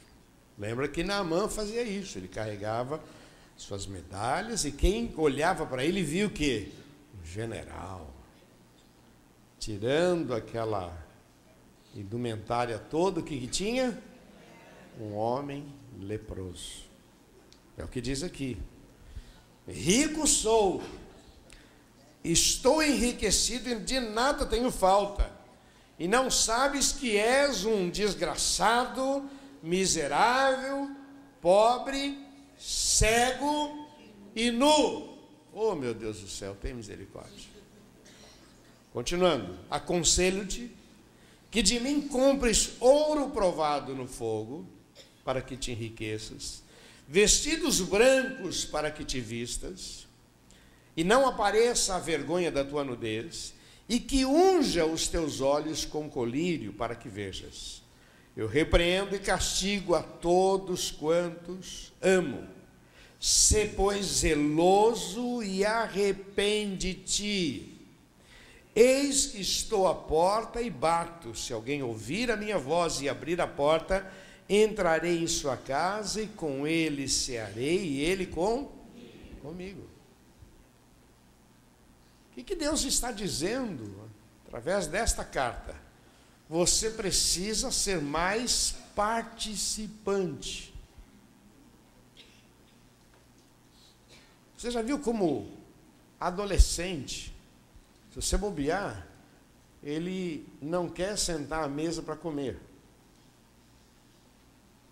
A: Lembra que Naamã fazia isso, ele carregava suas medalhas e quem olhava para ele viu o quê? Um general. Tirando aquela indumentária toda, o que tinha? Um homem leproso. É o que diz aqui. Rico sou, estou enriquecido e de nada tenho falta. E não sabes que és um desgraçado, miserável, pobre, cego e nu. Oh meu Deus do céu, tem misericórdia. Continuando, aconselho-te que de mim compres ouro provado no fogo, para que te enriqueças, vestidos brancos para que te vistas, e não apareça a vergonha da tua nudez, e que unja os teus olhos com colírio para que vejas. Eu repreendo e castigo a todos quantos amo. Sê, pois, zeloso e arrepende-te. Eis que estou à porta e bato. Se alguém ouvir a minha voz e abrir a porta, entrarei em sua casa e com ele cearei e ele comigo. O que Deus está dizendo através desta carta? Você precisa ser mais participante. Você já viu como adolescente, se você bobear, ele não quer sentar à mesa para comer.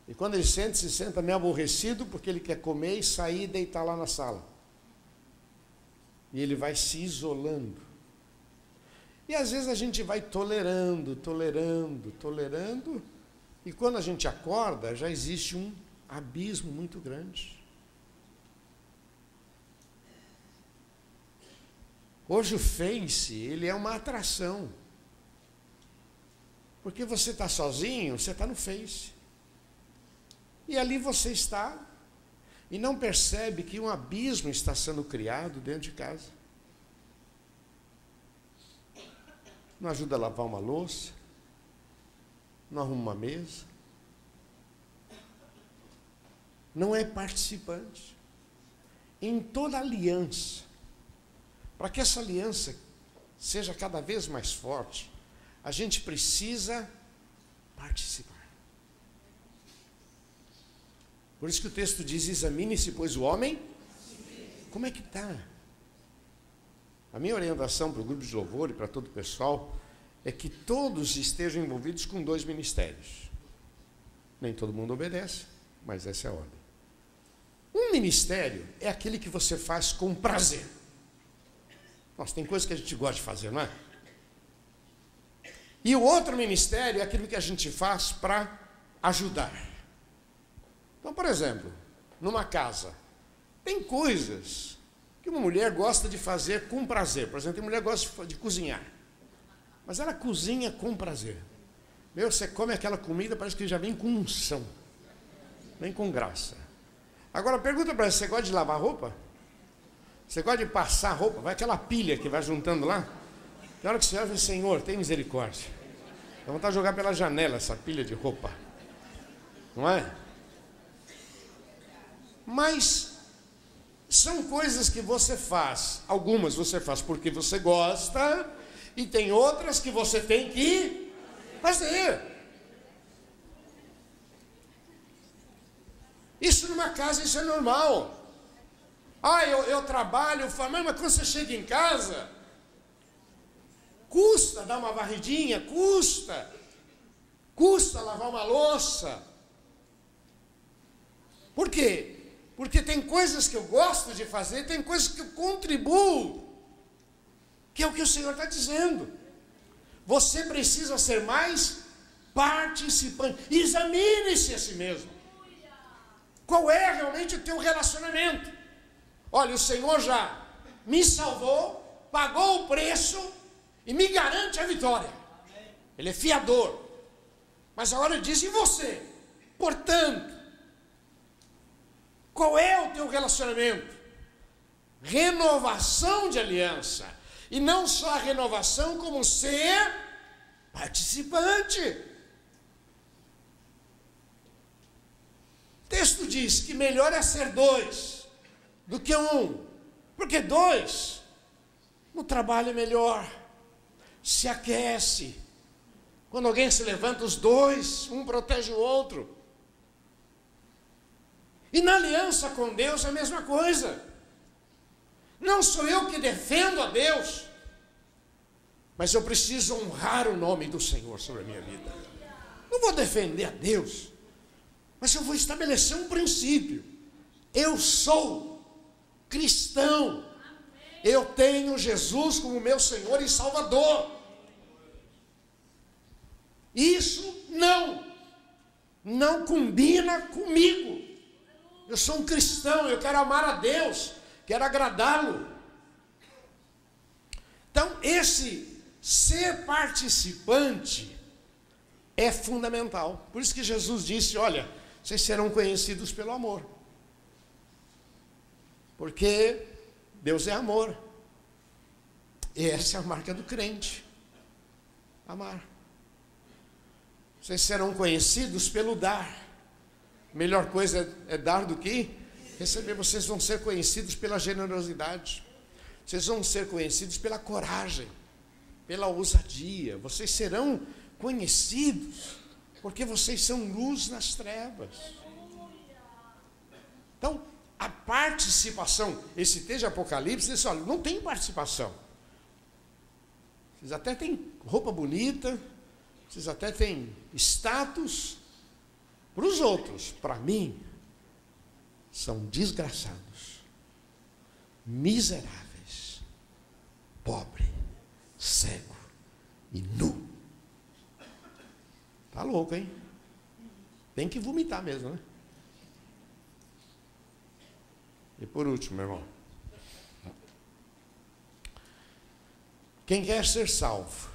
A: E quando ele senta, se senta meio aborrecido, porque ele quer comer e sair e deitar lá na sala. E ele vai se isolando. E às vezes a gente vai tolerando, e quando a gente acorda, já existe um abismo muito grande. Hoje o Face, ele é uma atração. Porque você está sozinho, você está no Face. E ali você está, e não percebe que um abismo está sendo criado dentro de casa. não ajuda a lavar uma louça, não arruma uma mesa, não é participante. Em toda aliança, para que essa aliança seja cada vez mais forte, a gente precisa participar. Por isso que o texto diz: examine-se, pois, o homem, como é que está? A minha orientação para o grupo de louvor e para todo o pessoal é que todos estejam envolvidos com 2 ministérios. Nem todo mundo obedece, mas essa é a ordem. Um ministério é aquele que você faz com prazer. Nossa, tem coisa que a gente gosta de fazer, não é? E o outro ministério é aquilo que a gente faz para ajudar. Então, por exemplo, numa casa, tem coisas que uma mulher gosta de fazer com prazer. Por exemplo, tem mulher que gosta de cozinhar, mas ela cozinha com prazer. Meu, você come aquela comida, parece que já vem com unção, vem com graça. Agora pergunta para ela: você gosta de lavar roupa? Você gosta de passar roupa? Vai aquela pilha que vai juntando lá. Na hora que você olha, Senhor, tem misericórdia. Dá vontade de jogar pela janela essa pilha de roupa, não é? Mas são coisas que você faz. Algumas você faz porque você gosta, e tem outras que você tem que fazer. Isso numa casa, isso é normal. Eu trabalho, mas quando você chega em casa, custa dar uma varridinha, custa lavar uma louça. Por quê? Porque tem coisas que eu gosto de fazer, tem coisas que eu contribuo, que é o que o Senhor está dizendo. Você precisa ser mais participante. Examine-se a si mesmo. Qual é realmente o teu relacionamento? Olha, o Senhor já me salvou, pagou o preço e me garante a vitória. Ele é fiador. Mas agora ele diz: e você? Portanto, qual é o teu relacionamento? Renovação de aliança. E não só a renovação, como ser participante. O texto diz que melhor é ser 2 do que 1. Porque 2 no trabalho é melhor. Se aquece. Quando alguém se levanta, os 2, um protege o outro. E na aliança com Deus é a mesma coisa. Não sou eu que defendo a Deus, mas eu preciso honrar o nome do Senhor sobre a minha vida. Não vou defender a Deus, mas eu vou estabelecer um princípio. Eu sou cristão. Eu tenho Jesus como meu Senhor e Salvador. Isso não combina comigo. Eu sou um cristão, eu quero amar a Deus, quero agradá-lo. Então, esse ser participante é fundamental. Por isso que Jesus disse: olha, vocês serão conhecidos pelo amor. Porque Deus é amor. E essa é a marca do crente. Amar. Vocês serão conhecidos pelo dar. Melhor coisa é dar do que receber. Vocês vão ser conhecidos pela generosidade. Vocês vão ser conhecidos pela coragem, pela ousadia. Vocês serão conhecidos porque vocês são luz nas trevas. Então, a participação, esse texto de Apocalipse diz: olha, não tem participação. Vocês até têm roupa bonita, vocês até têm status. Para os outros, para mim, são desgraçados, miseráveis, pobre, cego e nu. Tá louco, hein? Tem que vomitar mesmo, né? E por último, meu irmão, quem quer ser salvo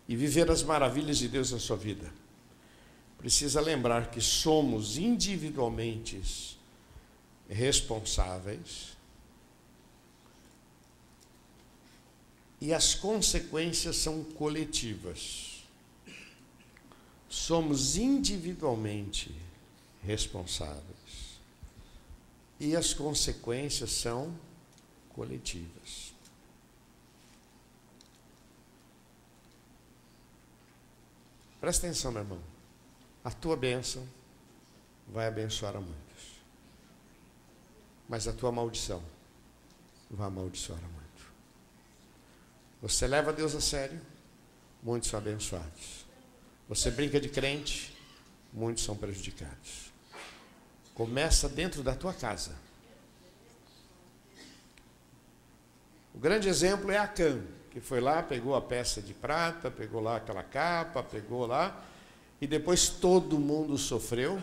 A: e viver as maravilhas de Deus na sua vida, precisa lembrar que somos individualmente responsáveis E as consequências são coletivas. Somos individualmente responsáveis. E as consequências são coletivas. Presta atenção, meu irmão. A tua bênção vai abençoar a muitos. Mas a tua maldição vai amaldiçoar a muitos. Você leva Deus a sério, muitos são abençoados. Você brinca de crente, muitos são prejudicados. Começa dentro da tua casa. O grande exemplo é Acã, que foi lá, pegou a peça de prata, pegou lá aquela capa, pegou lá, e depois todo mundo sofreu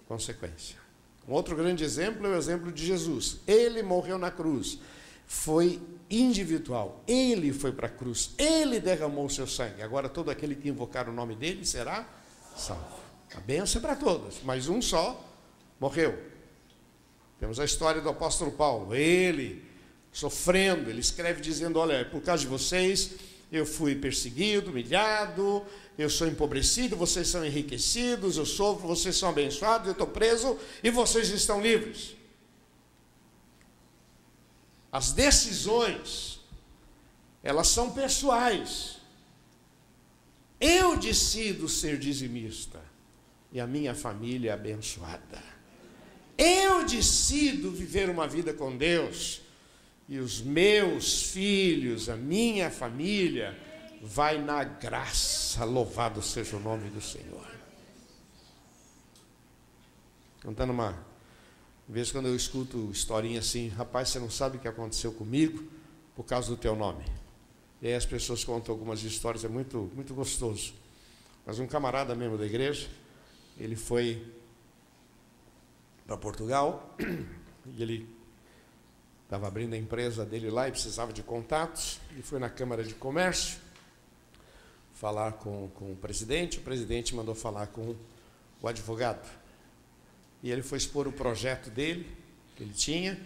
A: consequência. Um outro grande exemplo é o exemplo de Jesus. Ele morreu na cruz. Foi individual. Ele foi para a cruz. Ele derramou o seu sangue. Agora todo aquele que invocar o nome dele será salvo. A bênção é para todos, mas um só morreu. Temos a história do apóstolo Paulo. Ele sofrendo, ele escreve dizendo: olha, por causa de vocês eu fui perseguido, humilhado, eu sou empobrecido, vocês são enriquecidos, eu sofro, vocês são abençoados, eu estou preso e vocês estão livres. As decisões, elas são pessoais. Eu decido ser dizimista e a minha família é abençoada. Eu decido viver uma vida com Deus e os meus filhos, a minha família, vai na graça. Louvado seja o nome do Senhor. Contando uma vez, quando eu escuto historinha assim: rapaz, você não sabe o que aconteceu comigo por causa do teu nome. E aí as pessoas contam algumas histórias, é muito, muito gostoso. Mas um camarada mesmo da igreja, ele foi para Portugal e ele estava abrindo a empresa dele lá e precisava de contatos. Ele foi na Câmara de Comércio falar com o presidente mandou falar com o advogado. E ele foi expor o projeto dele, que ele tinha,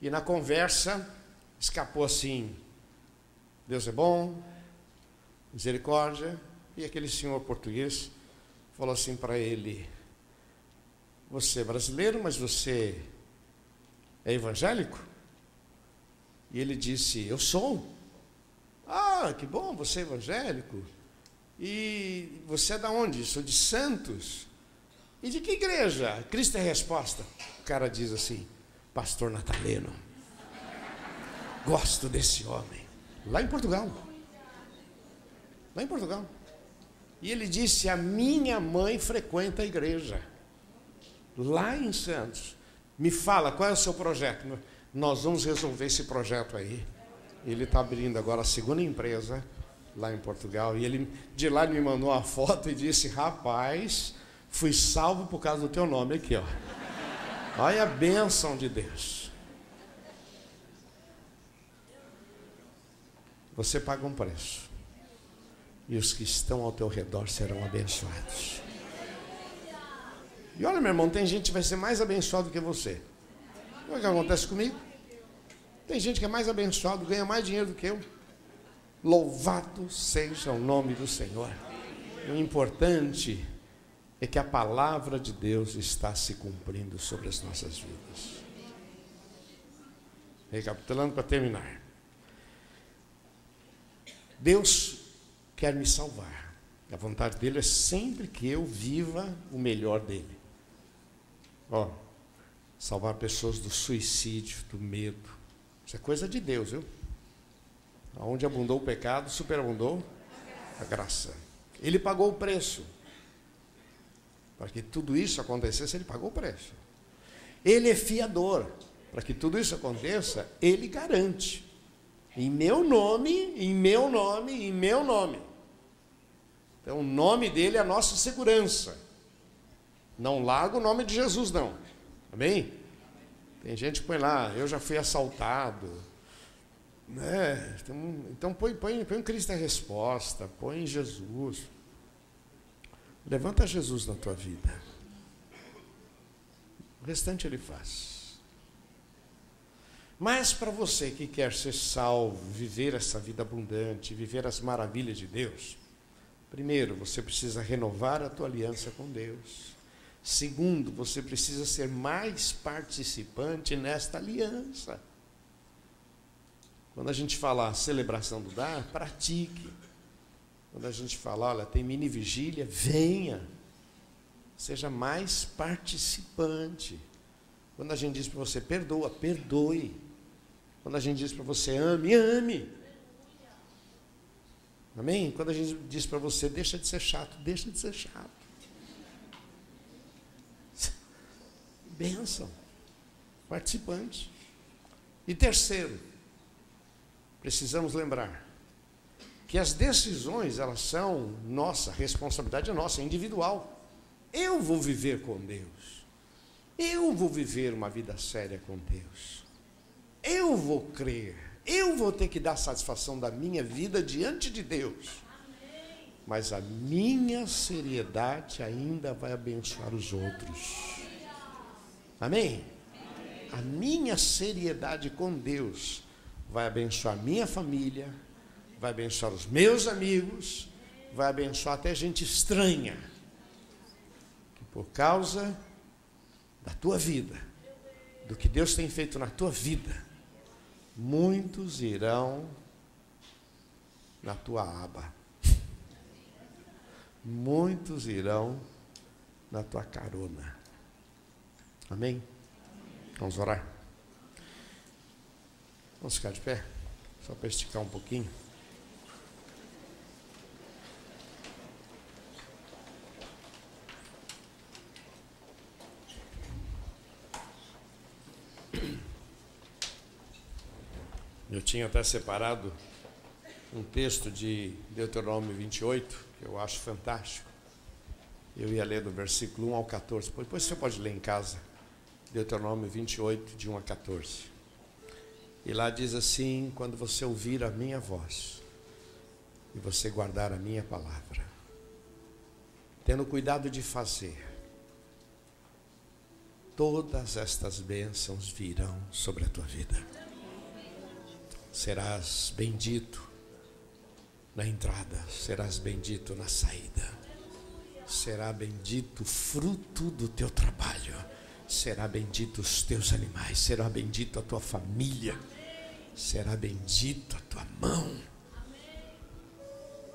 A: e na conversa escapou assim: Deus é bom, misericórdia. E aquele senhor português falou assim para ele: você é brasileiro, mas você é evangélico? E ele disse: eu sou. Ah, que bom, você é evangélico. E você é da onde? Sou de Santos. E de que igreja? Cristo é a resposta. O cara diz assim: pastor Nataleno. Gosto desse homem. Lá em Portugal. Lá em Portugal. E ele disse: a minha mãe frequenta a igreja. Lá em Santos. Me fala, qual é o seu projeto? Nós vamos resolver esse projeto aí. Ele está abrindo agora a segunda empresa lá em Portugal. E ele, de lá, ele me mandou uma foto e disse: rapaz, fui salvo por causa do teu nome aqui, ó. Olha a bênção de Deus. Você paga um preço. E os que estão ao teu redor serão abençoados. E olha, meu irmão, tem gente que vai ser mais abençoado do que você. Olha o que acontece comigo. Tem gente que é mais abençoado, ganha mais dinheiro do que eu. Louvado seja o nome do Senhor. O importante é que a palavra de Deus está se cumprindo sobre as nossas vidas. Recapitulando para terminar. Deus quer me salvar. A vontade dele é sempre que eu viva o melhor dele. Ó, salvar pessoas do suicídio, do medo. Isso é coisa de Deus, viu? Onde abundou o pecado, superabundou a graça. Ele pagou o preço. Para que tudo isso acontecesse, ele pagou o preço. Ele é fiador. Para que tudo isso aconteça, ele garante. Em meu nome, em meu nome, em meu nome. Então, o nome dele é a nossa segurança. Não larga o nome de Jesus, não. Amém? Tem gente que põe lá: eu já fui assaltado. Né? Então põe um Cristo a resposta, põe Jesus. Levanta Jesus na tua vida. O restante ele faz. Mas para você que quer ser salvo, viver essa vida abundante, viver as maravilhas de Deus, primeiro, você precisa renovar a tua aliança com Deus. Segundo, você precisa ser mais participante nesta aliança. Quando a gente fala a celebração do dar, pratique. Quando a gente fala, olha, tem mini vigília, venha. Seja mais participante. Quando a gente diz para você perdoa, perdoe. Quando a gente diz para você ame, ame. Amém? Quando a gente diz para você deixa de ser chato, deixa de ser chato. Bênção. Participante. E terceiro, precisamos lembrar que as decisões, elas são nossa, a responsabilidade é nossa, é individual. Eu vou viver com Deus. Eu vou viver uma vida séria com Deus. Eu vou crer. Eu vou ter que dar satisfação da minha vida diante de Deus. Mas a minha seriedade ainda vai abençoar os outros. Amém? A minha seriedade com Deus vai abençoar minha família, vai abençoar os meus amigos, vai abençoar até gente estranha. Que por causa da tua vida, do que Deus tem feito na tua vida, muitos irão na tua aba. Muitos irão na tua carona. Amém? Vamos orar? Vamos ficar de pé? Só para esticar um pouquinho. Eu tinha até separado um texto de Deuteronômio 28, que eu acho fantástico. Eu ia ler do versículo 1 ao 14. Depois você pode ler em casa. Deuteronômio 28, de 1 a 14. E lá diz assim: quando você ouvir a minha voz e você guardar a minha palavra, tendo cuidado de fazer, todas estas bênçãos virão sobre a tua vida. Serás bendito na entrada, serás bendito na saída, será bendito o fruto do teu trabalho, será bendito os teus animais, será bendito a tua família, será bendito a tua mão.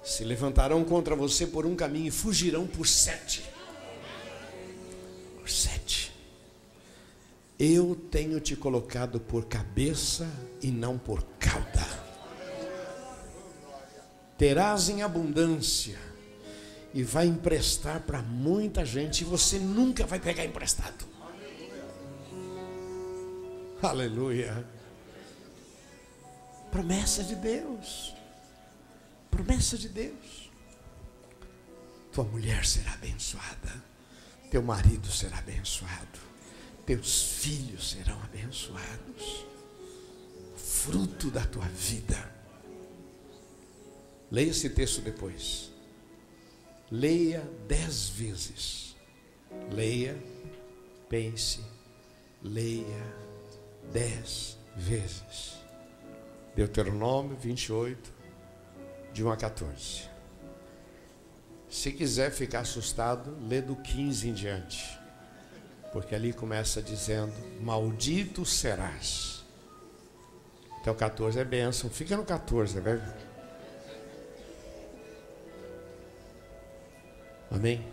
A: Se levantarão contra você por um caminho e fugirão por 7. Por 7. Eu tenho te colocado por cabeça e não por cauda. Terás em abundância e vai emprestar para muita gente e você nunca vai pegar emprestado. Aleluia. Promessa de Deus. Promessa de Deus. Tua mulher será abençoada. Teu marido será abençoado. Teus filhos serão abençoados. Fruto da tua vida. Leia esse texto depois. Leia 10 vezes. Leia, pense, leia 10 vezes. Deuteronômio 28, de 1 a 14. Se quiser ficar assustado, lê do 15 em diante. Porque ali começa dizendo: maldito serás. Até o 14 é bênção. Fica no 14, vai. Amém?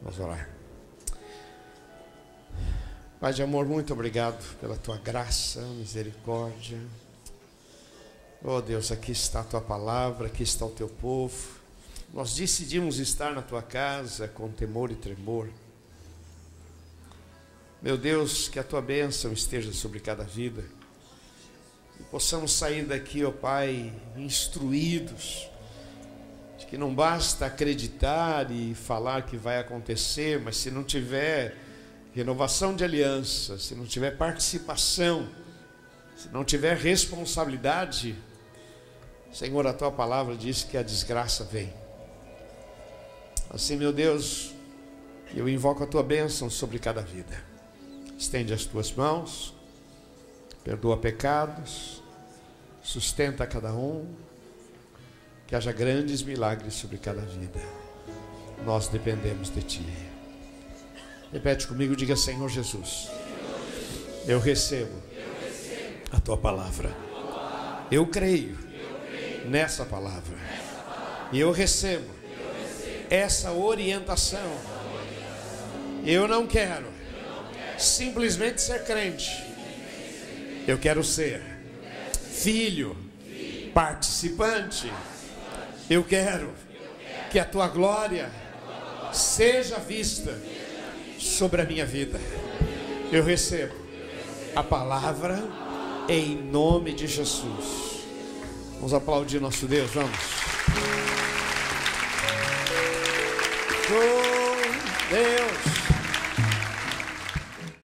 A: Vamos orar. Pai de amor, muito obrigado pela tua graça, misericórdia. Oh Deus, aqui está a tua palavra, aqui está o teu povo. Nós decidimos estar na tua casa com temor e tremor. Meu Deus, que a tua bênção esteja sobre cada vida. E possamos sair daqui, ó Pai, instruídos. De que não basta acreditar e falar que vai acontecer, mas se não tiver renovação de aliança, se não tiver participação, se não tiver responsabilidade, Senhor, a tua palavra diz que a desgraça vem. Assim, meu Deus, eu invoco a tua bênção sobre cada vida. Estende as tuas mãos perdoa pecados, sustenta cada um, que haja grandes milagres sobre cada vida. Nós dependemos de Ti. Repete comigo, diga: Senhor Jesus, eu recebo a Tua palavra. Eu creio nessa palavra. E eu recebo essa orientação. Eu não quero simplesmente ser crente. Eu quero ser filho, participante. Eu quero que a Tua glória seja vista sobre a minha vida. Eu recebo a palavra em nome de Jesus. Vamos aplaudir nosso Deus, vamos. Oh, Deus.